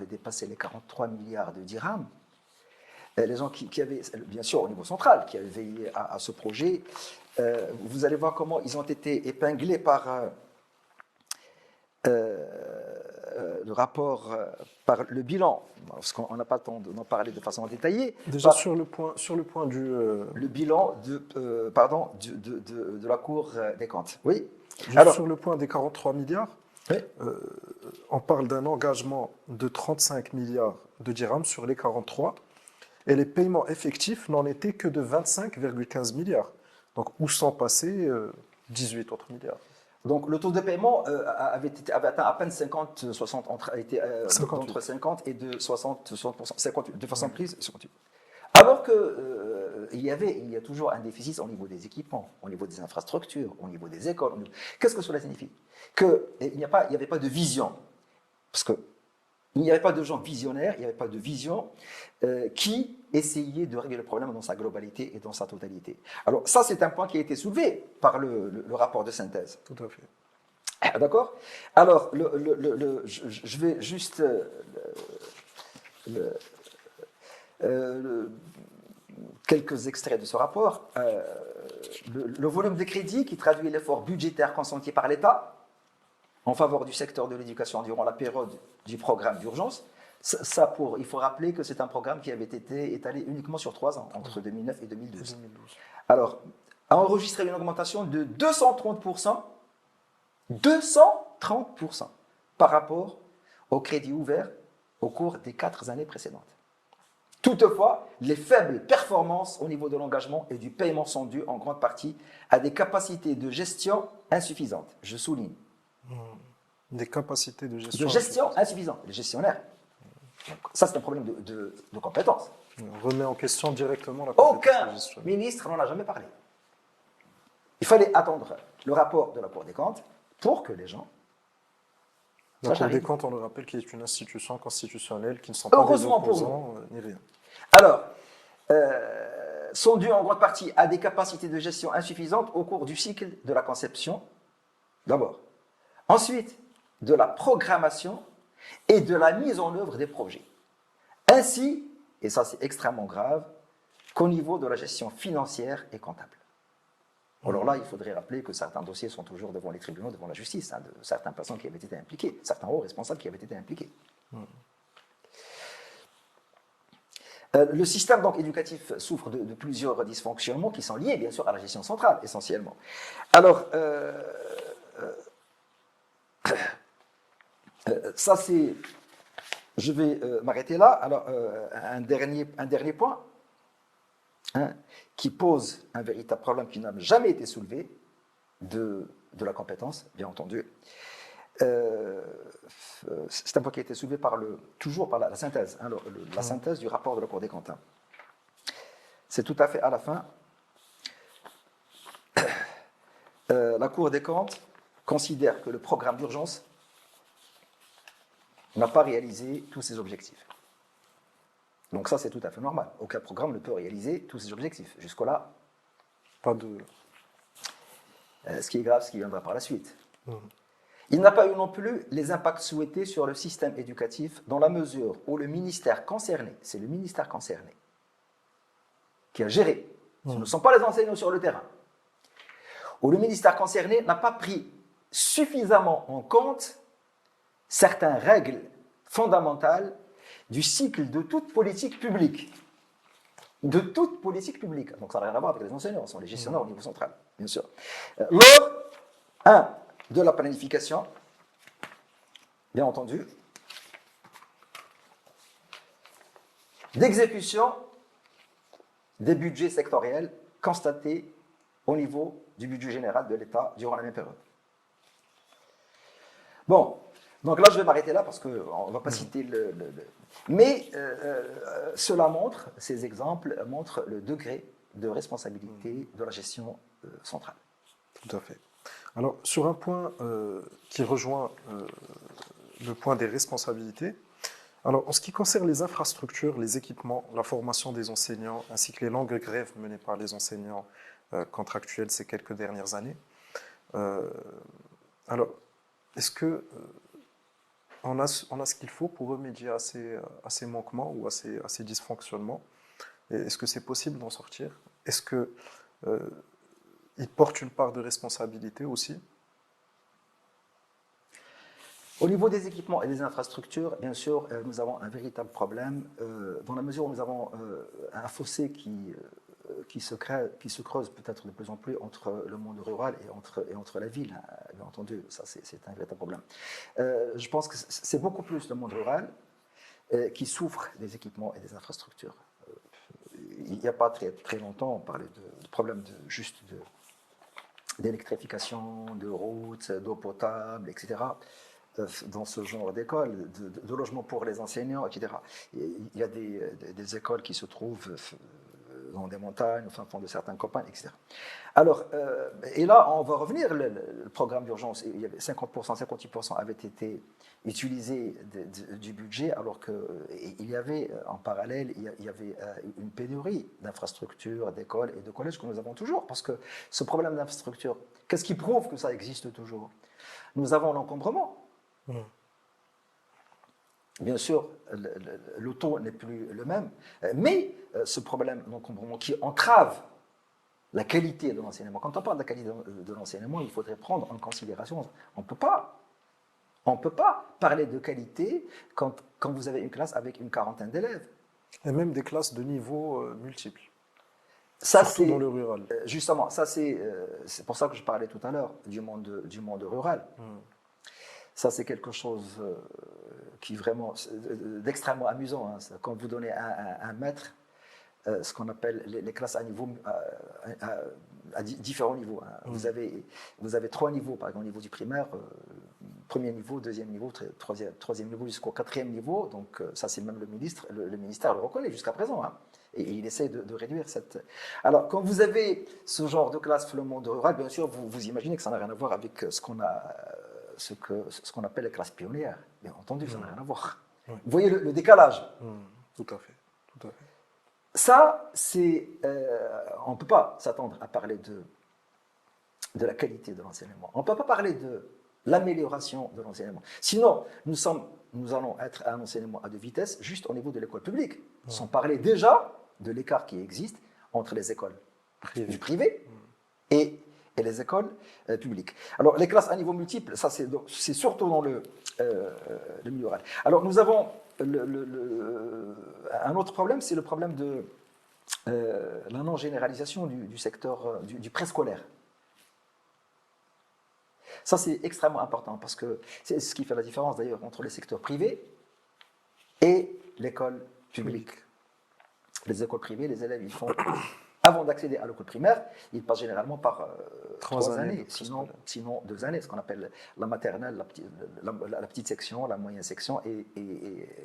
dépassé les 43 milliards de dirhams, les gens qui avaient, bien sûr au niveau central, qui avaient veillé à ce projet, vous allez voir comment ils ont été épinglés par le rapport, par le bilan, parce qu'on n'a pas le temps d'en parler de façon détaillée. Déjà sur le point du... Le bilan de la Cour des comptes. Oui. Juste sur le point des 43 milliards, oui. On parle d'un engagement de 35 milliards de dirhams sur les 43, et les paiements effectifs n'en étaient que de 25,15 milliards. Donc, où sont passés 18 autres milliards? Donc, le taux de paiement avait atteint à peine 50, entre 50 et de 60%, 58, de façon prise, 58. Alors qu'il y a toujours un déficit au niveau des équipements, au niveau des infrastructures, au niveau des écoles. Qu'est-ce que cela signifie? Qu'il n'y avait pas de vision. Parce qu'il n'y avait pas de gens visionnaires, il n'y avait pas de vision qui essayait de régler le problème dans sa globalité et dans sa totalité. Alors ça, c'est un point qui a été soulevé par le rapport de synthèse. Tout à fait. D'accord? Alors, je vais juste... quelques extraits de ce rapport. Le volume des crédits qui traduit l'effort budgétaire consenti par l'État en faveur du secteur de l'éducation durant la période du programme d'urgence. Il faut rappeler que c'est un programme qui avait été étalé uniquement sur 3 ans, entre 2009 et 2012. Alors, a enregistré une augmentation de 230%, 230% par rapport aux crédits ouverts au cours des 4 années précédentes. Toutefois, les faibles performances au niveau de l'engagement et du paiement sont dues en grande partie à des capacités de gestion insuffisantes. Je souligne. Des capacités de gestion. De gestion insuffisantes. Les gestionnaires. Donc, ça, c'est un problème de compétence. On remet en question directement la compétence. Aucun ministre n'en a jamais parlé. Il fallait attendre le rapport de la Cour des comptes pour que les gens... La Cour des comptes, on le rappelle, qui est une institution constitutionnelle qui ne sont pas des opposants ni rien. Alors, sont dues en grande partie à des capacités de gestion insuffisantes au cours du cycle de la conception, d'abord. Ensuite, de la programmation et de la mise en œuvre des projets. Ainsi, et ça c'est extrêmement grave, qu'au niveau de la gestion financière et comptable. Alors là, il faudrait rappeler que certains dossiers sont toujours devant les tribunaux, devant la justice, de certaines personnes qui avaient été impliquées, certains hauts responsables qui avaient été impliqués. Le système donc, éducatif souffre de plusieurs dysfonctionnements qui sont liés, bien sûr, à la gestion centrale, essentiellement. Alors, ça c'est... Je vais m'arrêter là. Alors, un dernier point, qui pose un véritable problème qui n'a jamais été soulevé de la compétence, bien entendu. C'est un point qui a été soulevé toujours par la synthèse, la synthèse du rapport de la Cour des comptes. C'est tout à fait à la fin, la Cour des comptes considère que le programme d'urgence n'a pas réalisé tous ses objectifs. Donc ça, c'est tout à fait normal. Aucun programme ne peut réaliser tous ses objectifs. Jusque-là, Pas de... ce qui est grave, ce qui viendra par la suite. Il n'a pas eu non plus les impacts souhaités sur le système éducatif dans la mesure où le ministère concerné, c'est le ministère concerné, qui a géré, ce ne sont pas les enseignants sur le terrain, où le ministère concerné n'a pas pris suffisamment en compte certaines règles fondamentales du cycle de toute politique publique. De toute politique publique. Donc ça n'a rien à voir avec les enseignants, ce sont les gestionnaires au niveau central, bien sûr. Lors de la planification, bien entendu, d'exécution des budgets sectoriels constatés au niveau du budget général de l'État durant la même période. Bon, donc là je vais m'arrêter là parce qu'on ne va pas citer Mais cela montre, ces exemples montrent le degré de responsabilité de la gestion centrale. Tout à fait. Alors, sur un point qui rejoint le point des responsabilités, alors, en ce qui concerne les infrastructures, les équipements, la formation des enseignants, ainsi que les longues grèves menées par les enseignants contractuels ces quelques dernières années, alors, est-ce que on a ce qu'il faut pour remédier à ces manquements ou à ces dysfonctionnements? Est-ce que c'est possible d'en sortir? Est-ce que ils portent une part de responsabilité aussi? Au niveau des équipements et des infrastructures, bien sûr, nous avons un véritable problème dans la mesure où nous avons un fossé qui se creuse peut-être de plus en plus entre le monde rural et entre la ville, hein, bien entendu, ça c'est un véritable problème. Je pense que c'est beaucoup plus le monde rural qui souffre des équipements et des infrastructures. Il n'y a pas très longtemps, on parlait de problèmes d'électrification, de routes, d'eau potable, etc., dans ce genre d'école, de logement pour les enseignants, etc. Il y a des écoles qui se trouvent dans des montagnes, au fin fond de certains campagnes, etc. Alors, et là, on va revenir, le programme d'urgence, il y avait 50%, 58% avaient été utilisés du budget, alors qu'il y avait, en parallèle, il y avait une pénurie d'infrastructures, d'écoles et de collèges que nous avons toujours, parce que ce problème d'infrastructure, qu'est-ce qui prouve que ça existe toujours? Nous avons l'encombrement. Bien sûr, le taux n'est plus le même, mais ce problème d'encombrement qui entrave la qualité de l'enseignement. Quand on parle de la qualité de l'enseignement, il faudrait prendre en considération, on ne peut pas parler de qualité quand vous avez une classe avec une quarantaine d'élèves. Et même des classes de niveaux multiples. Ça, surtout dans le rural. Justement, ça c'est pour ça que je parlais tout à l'heure du monde rural. Ça, c'est quelque chose qui est vraiment d'extrêmement amusant. Hein. Quand vous donnez un maître, ce qu'on appelle les classes à différents niveaux. Hein. Vous avez 3 niveaux, par exemple au niveau du primaire, premier niveau, deuxième niveau, troisième niveau jusqu'au 4e niveau. Donc ça, c'est même le ministère le reconnaît jusqu'à présent. Hein. Et il essaie de réduire cette... Alors, quand vous avez ce genre de classe pour le monde rural, bien sûr, vous imaginez que ça n'a rien à voir avec ce qu'on appelle les classes pionnières. Bien entendu, ça n'a rien à voir. Vous voyez le décalage. Tout à fait. Ça, on ne peut pas s'attendre à parler de la qualité de l'enseignement. On ne peut pas parler de l'amélioration de l'enseignement. Sinon, nous allons être à un enseignement à 2 vitesses juste au niveau de l'école publique, sans parler déjà de l'écart qui existe entre les écoles du privé et les écoles publiques. Alors, les classes à niveau multiple, ça c'est surtout dans le milieu rural. Alors, nous avons un autre problème, c'est le problème de la non-généralisation du secteur du préscolaire. Ça, c'est extrêmement important parce que c'est ce qui fait la différence d'ailleurs entre les secteurs privés et l'école publique. Les écoles privées, les élèves, ils font, avant d'accéder à l'école primaire, ils passent généralement par 3 années, sinon 2 années, ce qu'on appelle la maternelle, la petite section, la moyenne section et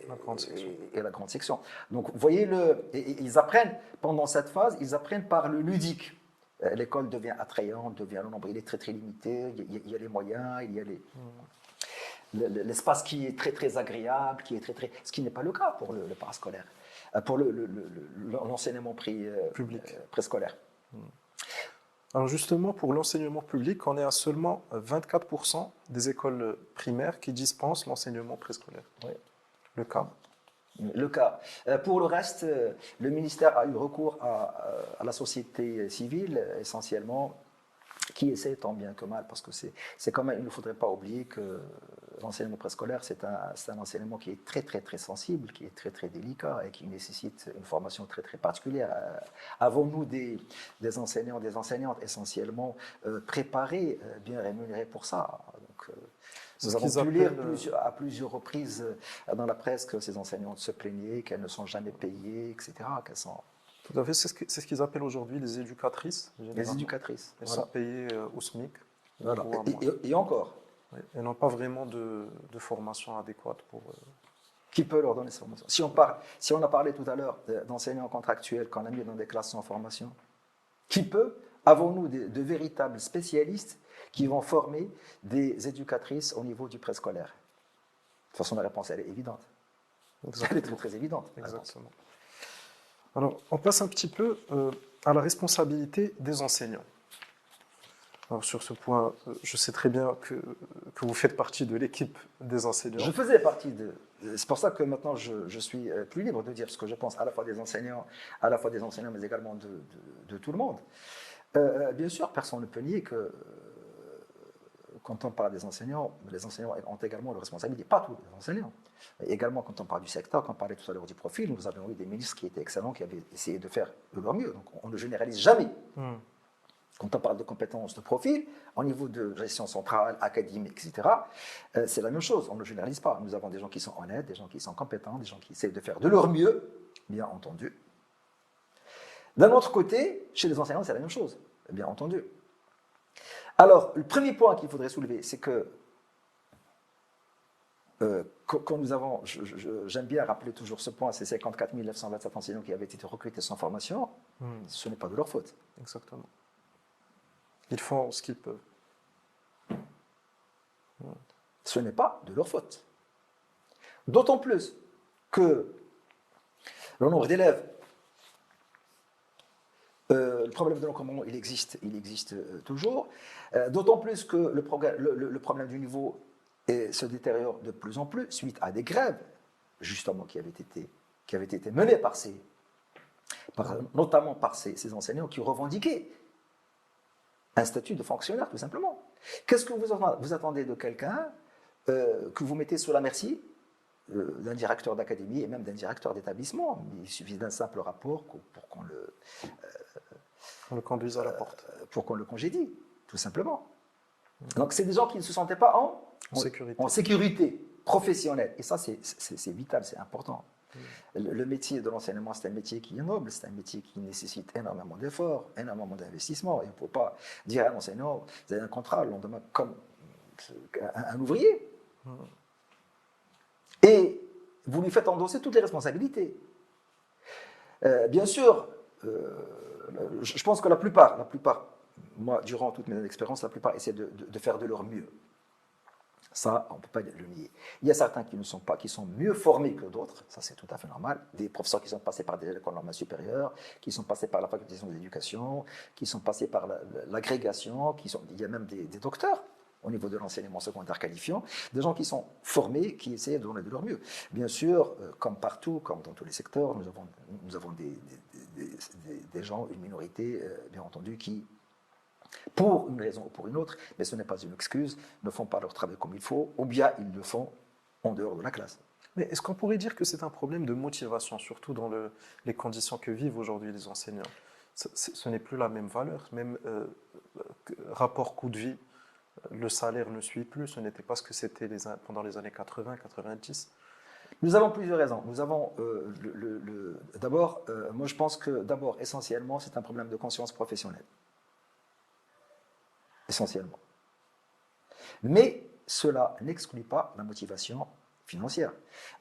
la grande section. Donc, vous voyez, ils apprennent, pendant cette phase, ils apprennent par le ludique. l'école devient attrayante, devient le nombre, il est très très limité, il y a les moyens, il y a l'espace qui est très très agréable, qui est très très, ce qui n'est pas le cas pour le parascolaire, pour l'enseignement Public. préscolaire. Alors justement, pour l'enseignement public, on est à seulement 24% des écoles primaires qui dispensent l'enseignement préscolaire. Oui. Le cas. Le cas. Pour le reste, le ministère a eu recours à la société civile, essentiellement, qui essaie tant bien que mal, parce que c'est quand même, il ne faudrait pas oublier que l'enseignement préscolaire, c'est un enseignement qui est très très très sensible, qui est très très délicat et qui nécessite une formation très très particulière. Avons-nous des enseignants, des enseignantes essentiellement préparés, bien rémunérés pour ça? Donc, nous avons pu lire à plusieurs reprises dans la presse que ces enseignantes se plaignaient, qu'elles ne sont jamais payées, etc. Qu'elles sont... Tout à fait, c'est ce qu'ils appellent aujourd'hui les éducatrices. Les éducatrices. Elles sont payées au SMIC. Voilà. Et encore. Oui. Elles n'ont pas vraiment de formation adéquate pour... Qui peut leur donner cette formation? Si on a parlé tout à l'heure d'enseignants contractuels qu'on a mis dans des classes sans formation, qui peut? Avons-nous de véritables spécialistes qui vont former des éducatrices au niveau du préscolaire? De toute façon, la réponse, elle est évidente. Exactement. Elle est très, très évidente. Exactement. Alors, on passe un petit peu à la responsabilité des enseignants. Alors, sur ce point, je sais très bien que vous faites partie de l'équipe des enseignants. Je faisais partie de... C'est pour ça que maintenant, je suis plus libre de dire ce que je pense, à la fois des enseignants, mais également de tout le monde. Bien sûr, personne ne peut nier que quand on parle des enseignants, les enseignants ont également leur responsabilité, pas tous les enseignants. Également, quand on parle du secteur, quand on parlait tout à l'heure du profil, nous avions eu des ministres qui étaient excellents, qui avaient essayé de faire de leur mieux. Donc, on ne généralise jamais. Quand on parle de compétences de profil, au niveau de gestion centrale, académique, etc., c'est la même chose, on ne généralise pas. Nous avons des gens qui sont honnêtes, des gens qui sont compétents, des gens qui essaient de faire de leur mieux, bien entendu. D'un autre côté, chez les enseignants, c'est la même chose, bien entendu. Alors, le premier point qu'il faudrait soulever, c'est que quand nous avons, j'aime bien rappeler toujours ce point, c'est 54 927 enseignants qui avaient été recrutés sans formation, ce n'est pas de leur faute. Exactement. Ils font ce qu'ils peuvent. Ce n'est pas de leur faute. D'autant plus que le nombre d'élèves, le problème de l'encombrement, il existe toujours. D'autant plus que le problème du niveau se détériore de plus en plus suite à des grèves, justement, qui avaient été menées notamment par ces enseignants qui revendiquaient un statut de fonctionnaire, tout simplement. Qu'est-ce que vous attendez de quelqu'un que vous mettez sous la merci d'un directeur d'académie et même d'un directeur d'établissement? Il suffit d'un simple rapport pour qu'on le conduise à la porte. Pour qu'on le congédie, tout simplement. Donc, c'est des gens qui ne se sentaient pas en sécurité professionnelle. Et ça, c'est vital, c'est important. Le métier de l'enseignement, c'est un métier qui est noble, c'est un métier qui nécessite énormément d'efforts, énormément d'investissements. Et on ne peut pas dire à un enseignant, vous avez un contrat le lendemain comme un ouvrier. Et vous lui faites endosser toutes les responsabilités. Bien sûr, je pense que la plupart, moi, durant toutes mes expériences, la plupart essaient de faire de leur mieux. Ça, on ne peut pas le nier. Il y a certains qui ne sont pas, qui sont mieux formés que d'autres, ça c'est tout à fait normal. Des professeurs qui sont passés par des écoles normales supérieures, qui sont passés par la faculté d'éducation, qui sont passés par l'agrégation, il y a même des docteurs au niveau de l'enseignement secondaire qualifiant, des gens qui sont formés, qui essaient de donner de leur mieux. Bien sûr, comme partout, comme dans tous les secteurs, nous avons des gens, une minorité, bien entendu, qui, pour une raison ou pour une autre, mais ce n'est pas une excuse, ne font pas leur travail comme il faut, ou bien ils le font en dehors de la classe. Mais est-ce qu'on pourrait dire que c'est un problème de motivation, surtout dans les conditions que vivent aujourd'hui les enseignants? Ce n'est plus la même valeur, même rapport coût de vie, le salaire ne suit plus, ce n'était pas ce que c'était pendant les années 80, 90. Nous avons plusieurs raisons. Nous avons d'abord, moi je pense que d'abord, essentiellement, c'est un problème de conscience professionnelle. Essentiellement. Mais cela n'exclut pas la motivation financière.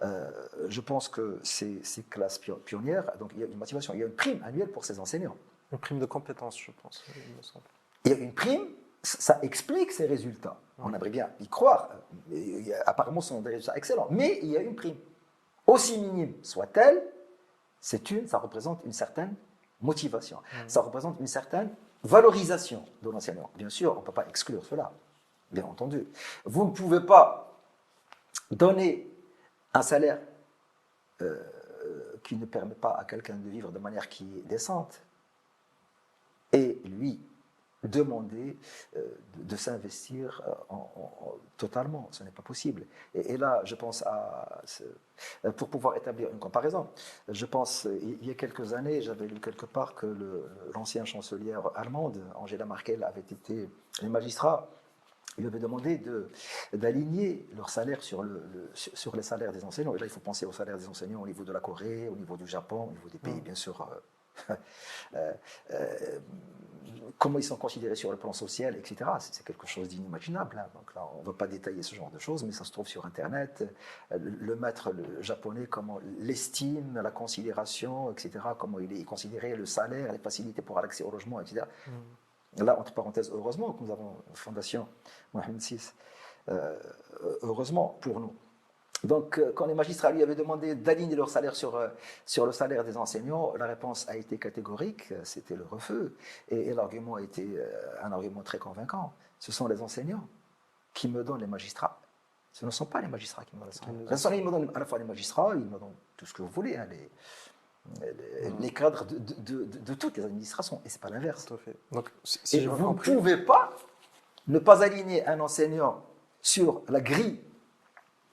Je pense que ces classes pionnières, donc il y a une motivation, il y a une prime annuelle pour ces enseignants. Une prime de compétence, je pense, il me semble. Il y a une prime, ça explique ces résultats. On aimerait bien y croire. Apparemment, ce sont des résultats excellents. Mais il y a une prime. Aussi minime soit-elle, ça représente une certaine motivation. Ça représente une certaine valorisation de l'enseignant. Bien sûr, on ne peut pas exclure cela, bien entendu. Vous ne pouvez pas donner un salaire qui ne permet pas à quelqu'un de vivre de manière qui est décente et lui demander de s'investir totalement. Ce n'est pas possible. Et là, je pense pour pouvoir établir une comparaison, je pense, il y a quelques années, j'avais lu quelque part que l'ancienne chancelière allemande, Angela Merkel, avait été, les magistrats lui avaient demandé d'aligner leur salaire sur les salaires des enseignants. Et là, il faut penser aux salaires des enseignants au niveau de la Corée, au niveau du Japon, au niveau des pays, bien sûr, comment ils sont considérés sur le plan social, etc. C'est quelque chose d'inimaginable. Hein. Donc là, on ne va pas détailler ce genre de choses, mais ça se trouve sur Internet. Le maître japonais, comment l'estime, la considération, etc., comment il est considéré, le salaire, les facilités pour l'accès au logement, etc. Là, entre parenthèses, heureusement que nous avons une fondation Mohamed VI. Heureusement pour nous. Donc, quand les magistrats lui avaient demandé d'aligner leur salaire sur le salaire des enseignants, la réponse a été catégorique, c'était le refus. Et l'argument a été un argument très convaincant. Ce sont les enseignants qui me donnent les magistrats. Ce ne sont pas les magistrats qui me donnent les enseignants. Les enseignants, ils me donnent à la fois les magistrats, ils me donnent tout ce que vous voulez, hein, les cadres de toutes les administrations, et ce n'est pas l'inverse. Tout à fait. Donc, si et vous ne pouvez pas ne pas aligner un enseignant sur la grille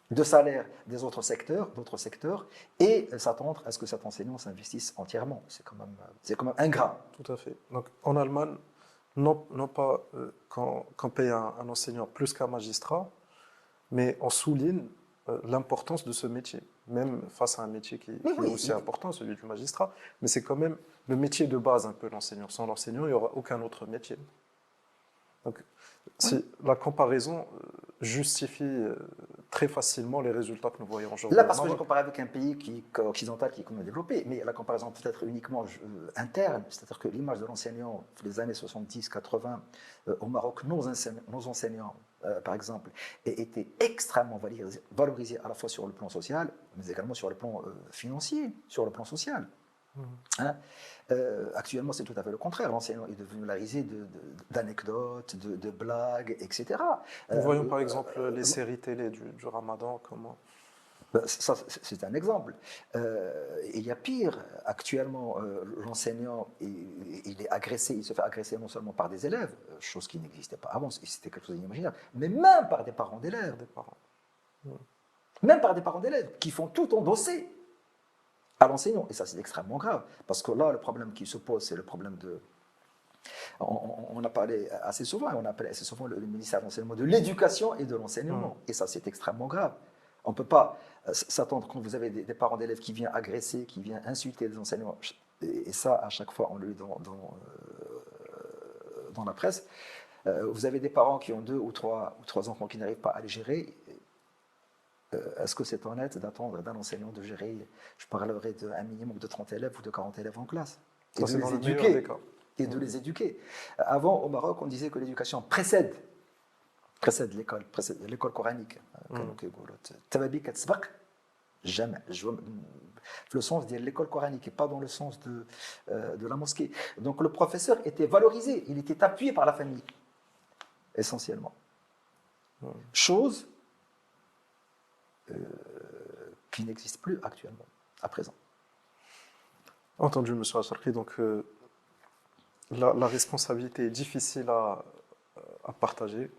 de salaire des autres secteurs, d'autres secteurs, et s'attendre à ce que cet enseignant s'investisse entièrement. C'est quand même ingrat. Tout à fait. Donc, en Allemagne, non pas qu'on paye un enseignant plus qu'un magistrat, mais on souligne l'importance de ce métier, même face à un métier qui est aussi important, celui du magistrat, mais c'est quand même le métier de base, un peu, l'enseignant. Sans l'enseignant, il n'y aura aucun autre métier. Donc, la comparaison justifie très facilement les résultats que nous voyons aujourd'hui. Là, parce que je compare avec un pays occidental qui est quand même développé, mais la comparaison peut être uniquement interne, c'est-à-dire que l'image de l'enseignant, les années 70-80, au Maroc, nos enseignants, par exemple, étaient extrêmement valorisés à la fois sur le plan social, mais également sur le plan financier, sur le plan social. Hein? Actuellement, c'est tout à fait le contraire. L'enseignant est devenu larisé d'anecdotes, de blagues, etc. Nous voyons par exemple les séries télé du Ramadan, comment... Ça, c'est un exemple. Il y a pire. Actuellement, l'enseignant, il est agressé, il se fait agresser non seulement par des élèves, chose qui n'existait pas avant, c'était quelque chose d'inimaginable, mais même par des parents d'élèves. Même par des parents d'élèves qui font tout endosser à l'enseignant. Et ça, c'est extrêmement grave. Parce que là, le problème qui se pose, c'est le problème de... On a parlé assez souvent, et on appelle assez souvent le ministère de l'enseignement de l'éducation et de l'enseignement. Et ça, c'est extrêmement grave. On ne peut pas s'attendre quand vous avez des parents d'élèves qui viennent agresser, qui viennent insulter des enseignants. Et ça, à chaque fois, on le lit dans la presse. Vous avez des parents qui ont deux ou trois enfants qui n'arrivent pas à les gérer. Est-ce que c'est honnête d'attendre d'un enseignant de gérer, je parlerai d'un minimum de 30 élèves ou de 40 élèves en classe, et de les éduquer, les éduquer. Avant, au Maroc, on disait que l'éducation précède l'école coranique. Jamais. Le sens de l'école coranique et pas dans le sens de la mosquée. Donc le professeur était valorisé, il était appuyé par la famille, essentiellement. Chose qui n'existe plus actuellement, à présent. Entendu, M. Acharki. Donc, la responsabilité est difficile à partager.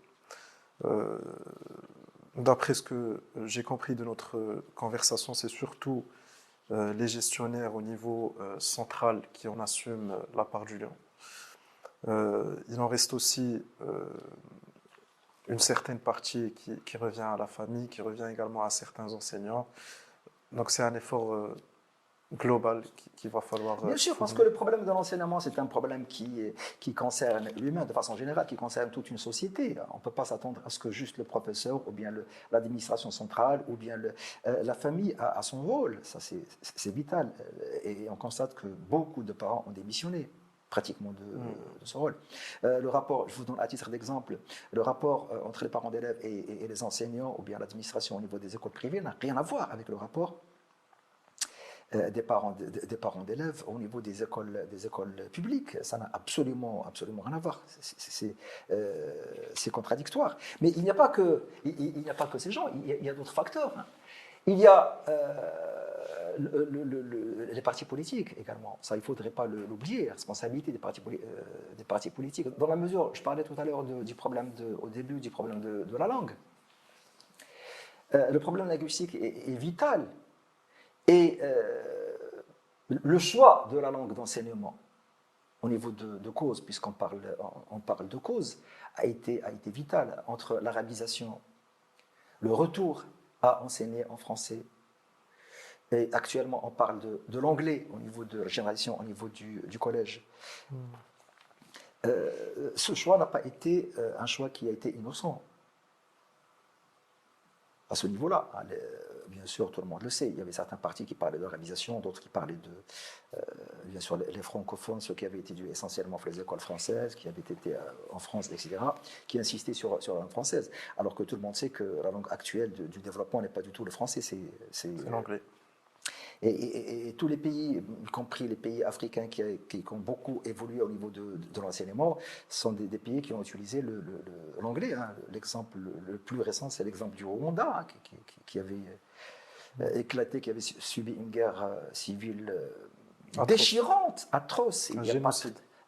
D'après ce que j'ai compris de notre conversation, c'est surtout les gestionnaires au niveau central qui en assument la part du lion. Il en reste aussi une certaine partie qui revient à la famille, qui revient également à certains enseignants. Donc c'est un effort global qu'il va falloir... Bien sûr, parce que le problème de l'enseignement, c'est un problème qui concerne l'humain de façon générale, qui concerne toute une société. On ne peut pas s'attendre à ce que juste le professeur, ou bien l'administration centrale, ou bien la famille a son rôle. Ça, c'est vital. Et on constate que beaucoup de parents ont démissionné pratiquement de ce rôle. Le rapport, je vous donne à titre d'exemple, le rapport entre les parents d'élèves et les enseignants ou bien l'administration au niveau des écoles privées n'a rien à voir avec le rapport des parents d'élèves au niveau des écoles publiques. Ça n'a absolument rien à voir. C'est contradictoire. Mais il n'y a pas que ces gens, il y a d'autres facteurs. Hein. Il y a les partis politiques également. Ça, il ne faudrait pas l'oublier, la responsabilité des partis politiques. Dans la mesure, je parlais tout à l'heure du problème, au début, du problème de la langue. Le problème linguistique est vital. Et le choix de la langue d'enseignement au niveau de cause, puisqu'on parle de cause, a été vital entre l'arabisation, le retour à enseigner en français. Et actuellement, on parle de l'anglais au niveau de la génération, au niveau du collège. Ce choix n'a pas été un choix qui a été innocent. À ce niveau-là, bien sûr, tout le monde le sait. Il y avait certains partis qui parlaient d'arabisation, d'autres qui parlaient bien sûr, les francophones, ceux qui avaient étudié essentiellement pour les écoles françaises, qui avaient été en France, etc., qui insistaient sur la langue française. Alors que tout le monde sait que la langue actuelle du développement n'est pas du tout le français, c'est l'anglais. Et tous les pays, y compris les pays africains qui ont beaucoup évolué au niveau de l'enseignement, sont des pays qui ont utilisé l'anglais. Hein. L'exemple le plus récent, c'est l'exemple du Rwanda, hein, qui avait éclaté, qui avait subi une guerre civile déchirante, atroce.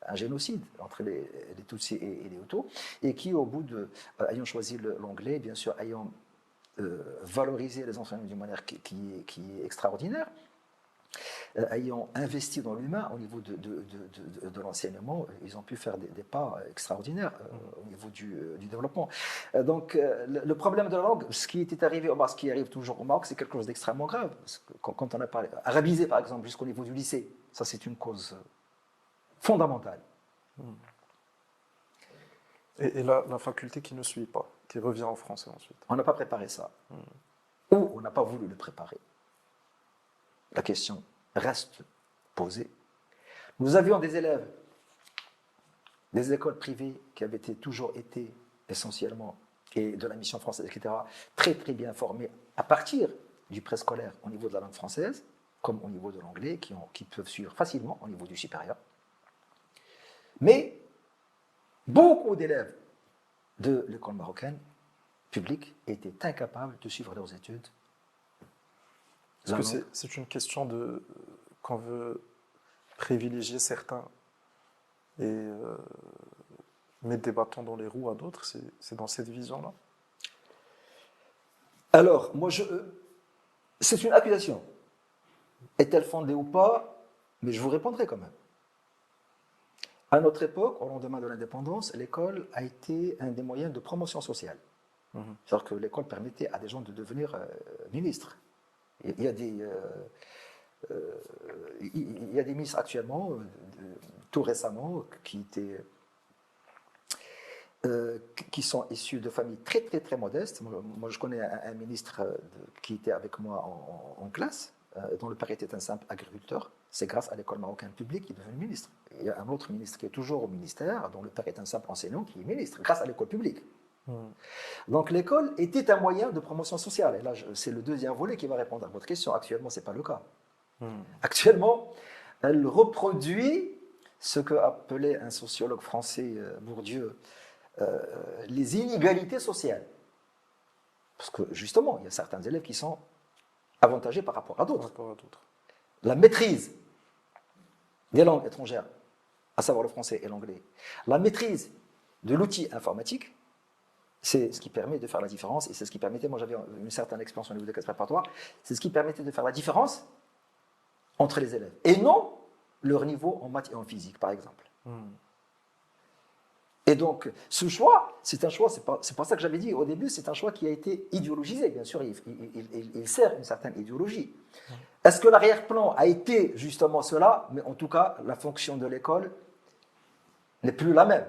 Un génocide entre les Tutsis et les Hutus, et qui, au bout ayant choisi l'anglais, bien sûr, ayant valoriser les enseignements d'une manière qui est extraordinaire, ayant investi dans l'humain au niveau de l'enseignement, ils ont pu faire des pas extraordinaires au niveau du développement. Donc le problème de la langue, ce qui était arrivé au Maroc, ce qui arrive toujours au Maroc, c'est quelque chose d'extrêmement grave. Parce que quand on a parlé, arabiser par exemple jusqu'au niveau du lycée, ça c'est une cause fondamentale. Et la faculté qui ne suit pas, qui revient en français ensuite. On n'a pas préparé ça. Ou on n'a pas voulu le préparer. La question reste posée. Nous avions des élèves des écoles privées qui avaient toujours été essentiellement, et de la mission française, etc., très très bien formés à partir du préscolaire au niveau de la langue française, comme au niveau de l'anglais, qui peuvent suivre facilement au niveau du supérieur. Mais beaucoup d'élèves de l'école marocaine publique étaient incapables de suivre leurs études. Est-ce que c'est une question qu'on veut privilégier certains et mettre des bâtons dans les roues à d'autres? C'est dans cette vision-là? Alors, c'est une accusation. Est-elle fondée ou pas? Mais je vous répondrai quand même. À notre époque, au lendemain de l'indépendance, l'école a été un des moyens de promotion sociale. C'est-à-dire que l'école permettait à des gens de devenir ministres. Il y a des ministres actuellement, tout récemment, qui sont issus de familles très très très modestes. Moi je connais un ministre qui était avec moi en classe, dont le père était un simple agriculteur. C'est grâce à l'école marocaine publique qu'il est devenu ministre. Il y a un autre ministre qui est toujours au ministère, dont le père est un simple enseignant, qui est ministre, grâce à l'école publique. Donc l'école était un moyen de promotion sociale. Et là, c'est le deuxième volet qui va répondre à votre question. Actuellement, ce n'est pas le cas. Actuellement, elle reproduit ce qu'appelait un sociologue français, Bourdieu, les inégalités sociales. Parce que justement, il y a certains élèves qui sont avantagés par rapport à d'autres. La maîtrise des langues étrangères, à savoir le français et l'anglais, la maîtrise de l'outil informatique, c'est ce qui permet de faire la différence, et c'est ce qui permettait, moi j'avais une certaine expérience au niveau des classes préparatoires, c'est ce qui permettait de faire la différence entre les élèves, et non leur niveau en maths et en physique, par exemple. Et donc, ce choix, c'est un choix, c'est pas ça que j'avais dit au début, c'est un choix qui a été idéologisé, bien sûr, il sert une certaine idéologie. Est-ce que l'arrière-plan a été justement cela? Mais en tout cas, la fonction de l'école n'est plus la même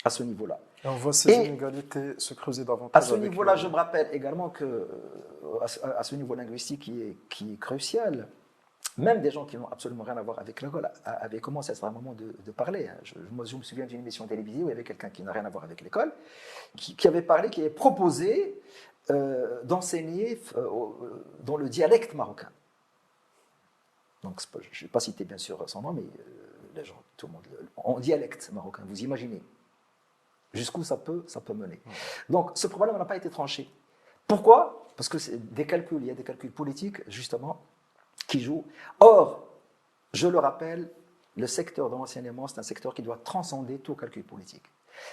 à ce niveau-là. Et on voit ces inégalités se creuser davantage. À ce niveau-là, je me rappelle également que, à ce niveau linguistique qui est crucial, Même des gens qui n'ont absolument rien à voir avec l'école avaient commencé à un moment de parler. Hein. Moi, je me souviens d'une émission télévisée où il y avait quelqu'un qui n'a rien à voir avec l'école, qui avait parlé, qui avait proposé d'enseigner dans le dialecte marocain. Donc, je ne vais pas citer bien sûr son nom, mais les gens, tout le monde, en dialecte marocain, vous imaginez jusqu'où ça peut mener. Donc, ce problème n'a pas été tranché. Pourquoi? Parce que c'est des calculs, il y a des calculs politiques, justement, qui jouent. Or, je le rappelle, le secteur de l'enseignement, c'est un secteur qui doit transcender tout calcul politique.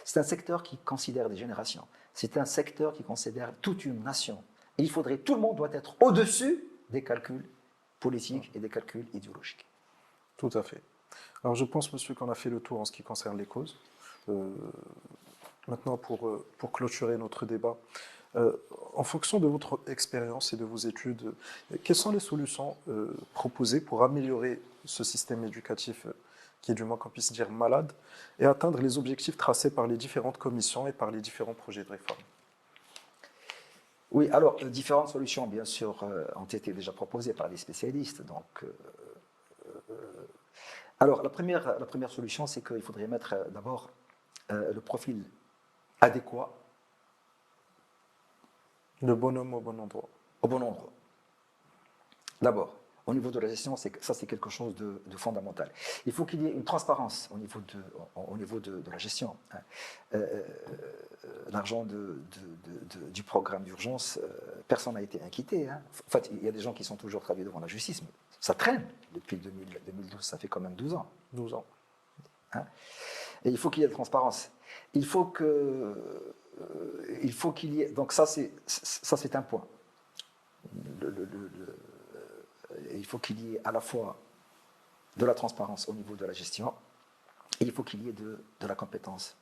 C'est un secteur qui considère des générations. C'est un secteur qui considère toute une nation. Et tout le monde doit être au-dessus des calculs politiques et des calculs idéologiques. Tout à fait. Alors je pense, monsieur, qu'on a fait le tour en ce qui concerne les causes. Maintenant, pour clôturer notre débat, en fonction de votre expérience et de vos études, quelles sont les solutions proposées pour améliorer ce système éducatif qui est, du moins qu'on puisse dire, malade, et atteindre les objectifs tracés par les différentes commissions et par les différents projets de réforme? Oui, alors, différentes solutions, bien sûr, ont été déjà proposées par les spécialistes. Donc, alors, la première solution, c'est qu'il faudrait mettre d'abord le profil adéquat. Le bon homme au bon endroit. Au bon endroit. D'abord, au niveau de la gestion, ça c'est quelque chose de fondamental. Il faut qu'il y ait une transparence au niveau de la gestion. L'argent du programme d'urgence, personne n'a été inquiété. Hein. En fait, il y a des gens qui sont toujours travaillés devant la justice, mais ça traîne depuis 2012, ça fait quand même 12 ans. 12 ans. Hein. Et il faut qu'il y ait de transparence. Il faut qu'il y ait. Donc ça c'est un point. Il faut qu'il y ait à la fois de la transparence au niveau de la gestion et il faut qu'il y ait de la compétence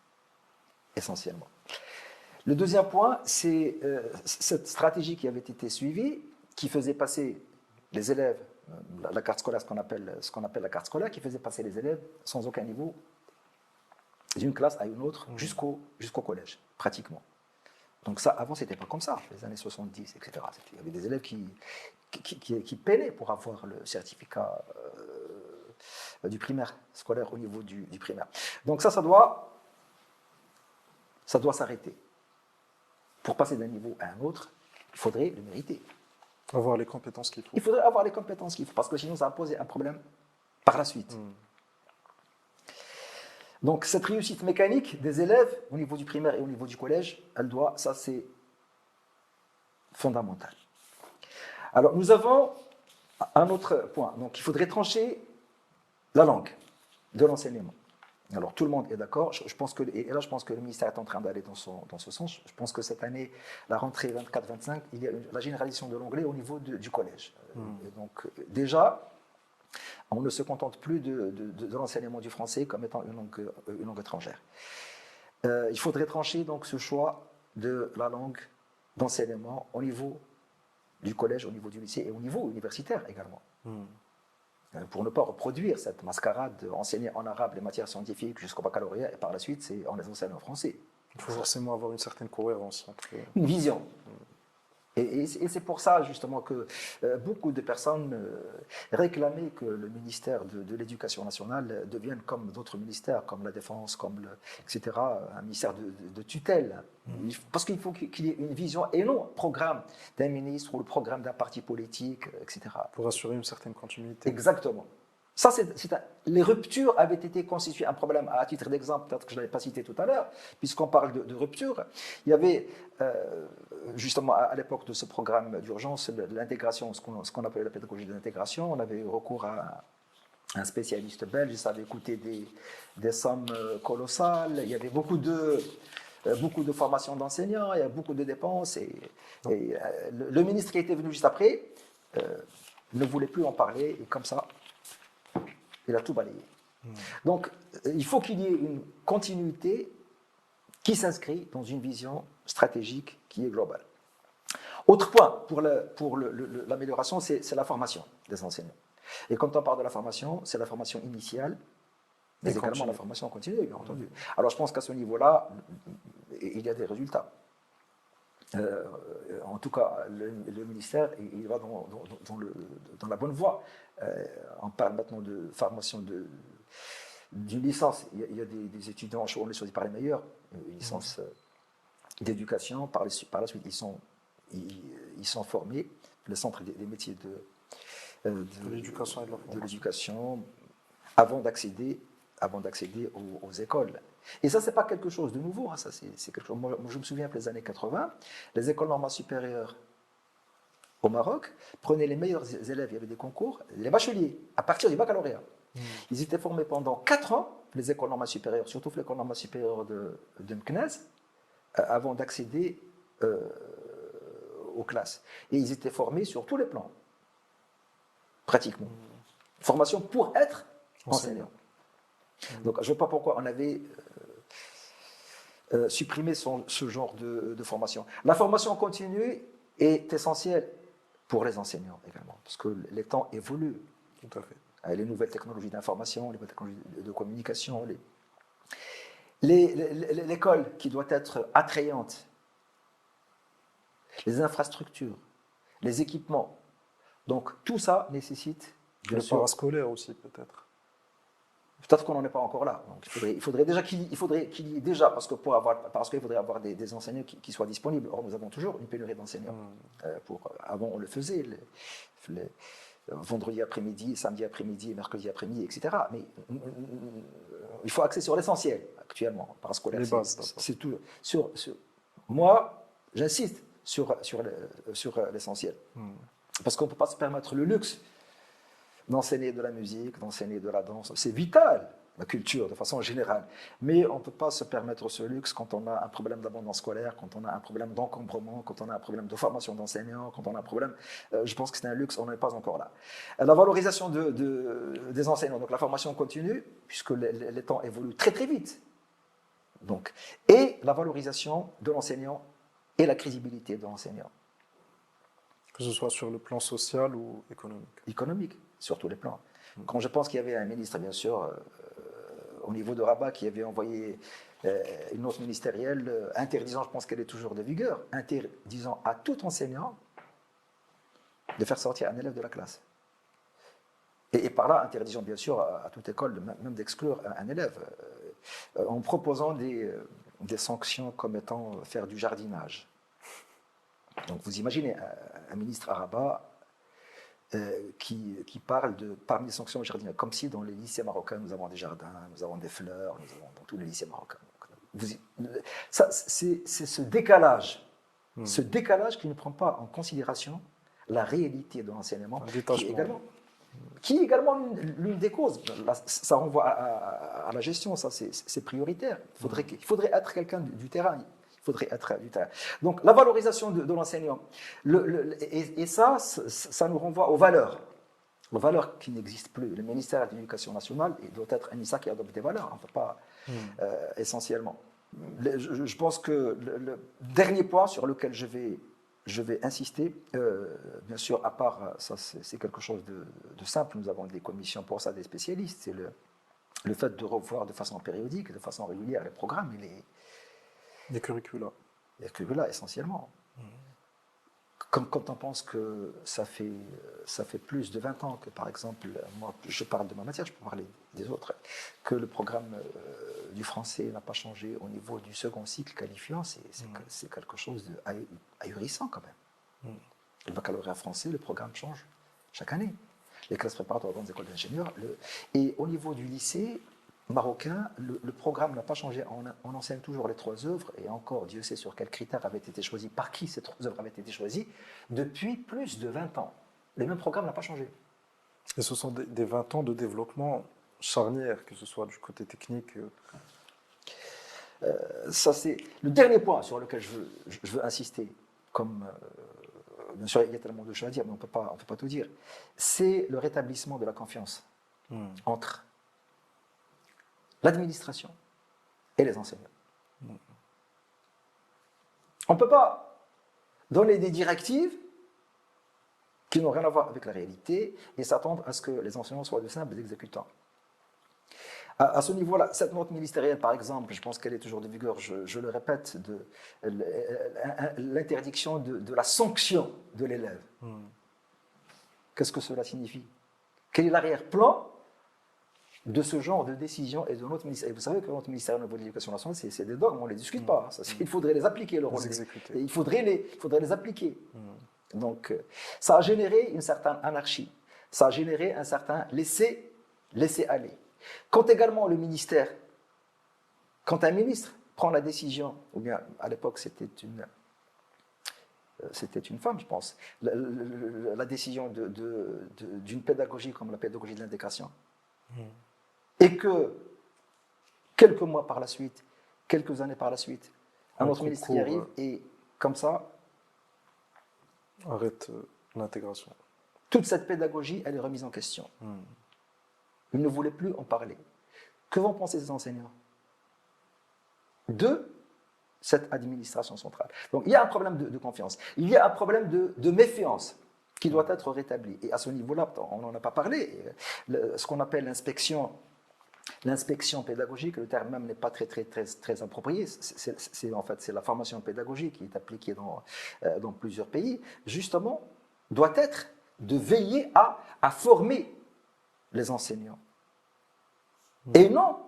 essentiellement. Le deuxième point, c'est cette stratégie qui avait été suivie, qui faisait passer les élèves, la carte scolaire, ce qu'on appelle la carte scolaire, qui faisait passer les élèves sans aucun niveau d'une classe à une autre jusqu'au collège, pratiquement. Donc ça, avant, c'était pas comme ça, les années 70, etc. Il y avait des élèves qui peinaient pour avoir le certificat du primaire, scolaire au niveau du primaire. Donc ça doit s'arrêter. Pour passer d'un niveau à un autre, il faudrait le mériter. Avoir les compétences qu'il faut. Il faudrait avoir les compétences qu'il faut, parce que sinon ça va poser un problème par la suite. Donc cette réussite mécanique des élèves au niveau du primaire et au niveau du collège, ça c'est fondamental. Alors nous avons un autre point. Donc il faudrait trancher la langue de l'enseignement. Alors tout le monde est d'accord. Je pense que le ministère est en train d'aller dans ce sens. Je pense que cette année, la rentrée 24-25, il y a la généralisation de l'anglais au niveau du collège. Et donc déjà, on ne se contente plus de l'enseignement du français comme étant une langue étrangère. Il faudrait trancher donc ce choix de la langue d'enseignement au niveau du collège, au niveau du lycée et au niveau universitaire également. Pour ne pas reproduire cette mascarade d'enseigner en arabe les matières scientifiques jusqu'au baccalauréat et par la suite, on les enseigne en français. Il faut forcément avoir une certaine cohérence entre... Une vision. Et c'est pour ça, justement, que beaucoup de personnes réclamaient que le ministère de l'Éducation nationale devienne comme d'autres ministères, comme la Défense, etc., un ministère de tutelle. Parce qu'il faut qu'il y ait une vision et non un programme d'un ministre ou le programme d'un parti politique, etc. Pour assurer une certaine continuité. Exactement. Ça, les ruptures avaient été constituées un problème. À titre d'exemple, peut-être que je ne l'avais pas cité tout à l'heure, puisqu'on parle de rupture, il y avait, justement, à l'époque de ce programme d'urgence, l'intégration, ce qu'on appelait la pédagogie de l'intégration. On avait eu recours à un spécialiste belge, ça avait coûté des sommes colossales. Il y avait beaucoup de formations d'enseignants, il y a beaucoup de dépenses. Et le ministre qui était venu juste après ne voulait plus en parler, et comme ça, il a tout balayé. Donc, il faut qu'il y ait une continuité qui s'inscrit dans une vision stratégique qui est globale. Autre point pour l'amélioration, c'est la formation des enseignants. Et quand on parle de la formation, c'est la formation initiale, mais également la formation continue, bien entendu. Alors, je pense qu'à ce niveau-là, il y a des résultats. En tout cas, le ministère, il va dans la bonne voie. On parle maintenant de formation d'une licence. Il y a des étudiants, on est choisi par les meilleurs, une licence d'éducation. Par la suite, ils sont formés, le centre des métiers de l'éducation et de la formation. de l'éducation, avant d'accéder aux écoles. Et ça, c'est pas quelque chose de nouveau. Hein, ça, c'est quelque chose. Moi, je me souviens que les années 80, les écoles normales supérieures au Maroc prenaient les meilleurs élèves. Il y avait des concours, les bacheliers, à partir du baccalauréat. Ils étaient formés pendant 4 ans, les écoles normales supérieures, surtout l'école normale supérieure de Meknès, avant d'accéder aux classes. Et ils étaient formés sur tous les plans, pratiquement. Formation pour être enseignant. Donc, je ne vois pas pourquoi on avait supprimé ce genre de formation. La formation continue est essentielle pour les enseignants également, parce que les temps évoluent. Tout à fait. Les nouvelles technologies d'information, les nouvelles technologies de communication, l'école qui doit être attrayante, les infrastructures, les équipements. Donc, tout ça nécessite... Le parascolaire aussi, peut-être. Peut-être qu'on n'en est pas encore là. Donc, il faudrait déjà qu'il y ait déjà, parce qu'il faudrait avoir des enseignants qui soient disponibles. Or, nous avons toujours une pénurie d'enseignants. Avant, on le faisait, vendredi après-midi, samedi après-midi, mercredi après-midi, etc. Mais il faut axer sur l'essentiel actuellement. Parascolaire, les bases, c'est tout. Moi, j'insiste sur l'essentiel. Parce qu'on ne peut pas se permettre le luxe d'enseigner de la musique, d'enseigner de la danse. C'est vital, la culture, de façon générale. Mais on ne peut pas se permettre ce luxe quand on a un problème d'abondance scolaire, quand on a un problème d'encombrement, quand on a un problème de formation d'enseignants, quand on a un problème... je pense que c'est un luxe, on n'en est pas encore là. La valorisation des enseignants, donc la formation continue, puisque les temps évoluent très très vite. Donc, et la valorisation de l'enseignant et la crédibilité de l'enseignant. Que ce soit sur le plan social ou économique. Économique, sur tous les plans. Quand je pense qu'il y avait un ministre, bien sûr, au niveau de Rabat, qui avait envoyé une note ministérielle interdisant, je pense qu'elle est toujours de vigueur, interdisant à tout enseignant de faire sortir un élève de la classe. Et par là, interdisant bien sûr à toute école même d'exclure un élève, en proposant des sanctions comme étant faire du jardinage. Donc vous imaginez un ministre à Rabat qui parle parmi les sanctions au jardinage, comme si dans les lycées marocains nous avons des jardins, nous avons des fleurs, nous avons dans tous les lycées marocains. C'est ce décalage qui ne prend pas en considération la réalité de l'enseignement, qui est également l'une des causes. Là, ça renvoie à la gestion, ça c'est prioritaire. Il faudrait être quelqu'un du terrain. Donc la valorisation de l'enseignant, et ça nous renvoie aux valeurs qui n'existent plus. Le ministère de l'Éducation nationale doit être un ministère qui adopte des valeurs, on ne peut pas essentiellement. Je pense que le dernier point sur lequel je vais insister, bien sûr, à part ça, c'est quelque chose de simple, nous avons des commissions pour ça, des spécialistes, c'est le fait de revoir de façon périodique, de façon régulière les programmes et les curricula. Les curricula, essentiellement. Quand on pense que ça fait plus de 20 ans que, par exemple, moi, je parle de ma matière, je peux parler des autres, que le programme du français n'a pas changé au niveau du second cycle qualifiant, c'est quelque chose d'ahurissant quand même. Le baccalauréat français, le programme change chaque année. Les classes préparatoires dans les écoles d'ingénieurs. Et au niveau du lycée marocain, le programme n'a pas changé. On enseigne toujours les 3 œuvres, et encore, Dieu sait sur quels critères avaient été choisis, par qui ces 3 œuvres avaient été choisies, depuis plus de 20 ans. Le même programme n'a pas changé. Et ce sont des 20 ans de développement charnière, que ce soit du côté technique. Ça, c'est le dernier point sur lequel je veux insister. Bien sûr, il y a tellement de choses à dire, mais on ne peut pas tout dire. C'est le rétablissement de la confiance entre l'administration et les enseignants. On ne peut pas donner des directives qui n'ont rien à voir avec la réalité et s'attendre à ce que les enseignants soient de simples exécutants. À ce niveau-là, cette note ministérielle, par exemple, je pense qu'elle est toujours de vigueur, je le répète, l'interdiction de la sanction de l'élève. Qu'est-ce que cela signifie? Quel est l'arrière-plan de ce genre de décision et de notre ministère? Et vous savez que notre ministère au niveau de l'Éducation nationale, c'est des dogmes, on ne les discute pas. Ça, il faudrait les appliquer, le rôle. Il faudrait les appliquer. Donc, ça a généré une certaine anarchie. Ça a généré un certain laisser-aller. Quand également le ministère, quand un ministre prend la décision, ou bien à l'époque c'était une femme, je pense, la décision d'une pédagogie comme la pédagogie de l'intégration, et que quelques mois par la suite, quelques années par la suite, un autre ministre qui arrive et comme ça arrête l'intégration. Toute cette pédagogie, elle est remise en question. Ils ne voulaient plus en parler. Que vont penser ces enseignants de cette administration centrale? Donc il y a un problème de confiance. Il y a un problème de méfiance qui doit être rétabli. Et à ce niveau-là, on n'en a pas parlé, ce qu'on appelle l'inspection pédagogique, le terme même n'est pas très approprié, en fait c'est la formation pédagogique qui est appliquée dans plusieurs pays, justement, doit être de veiller à former les enseignants. Et non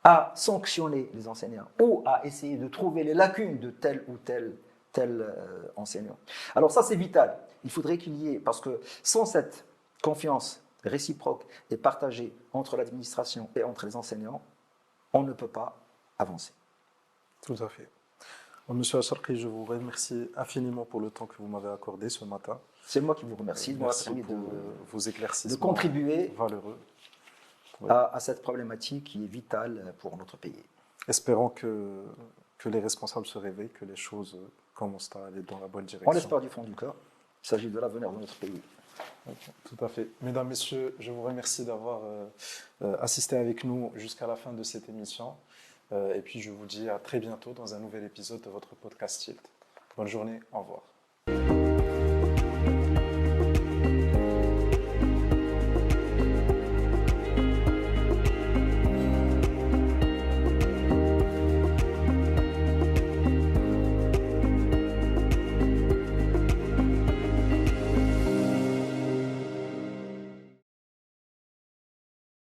à sanctionner les enseignants ou à essayer de trouver les lacunes de tel ou tel enseignant. Alors ça, c'est vital. Il faudrait qu'il y ait, parce que sans cette confiance réciproque et partagée entre l'administration et entre les enseignants, on ne peut pas avancer. Tout à fait. Monsieur Acharqui, je vous remercie infiniment pour le temps que vous m'avez accordé ce matin. C'est moi qui vous remercie. Merci pour vos éclaircissements de contribuer valeureux à cette problématique qui est vitale pour notre pays. Espérons que les responsables se réveillent, que les choses commencent à aller dans la bonne direction. On l'espère du fond du cœur. Il s'agit de l'avenir de notre pays. Tout à fait. Mesdames, Messieurs, je vous remercie d'avoir assisté avec nous jusqu'à la fin de cette émission. Et puis, je vous dis à très bientôt dans un nouvel épisode de votre podcast Tilt. Bonne journée, au revoir.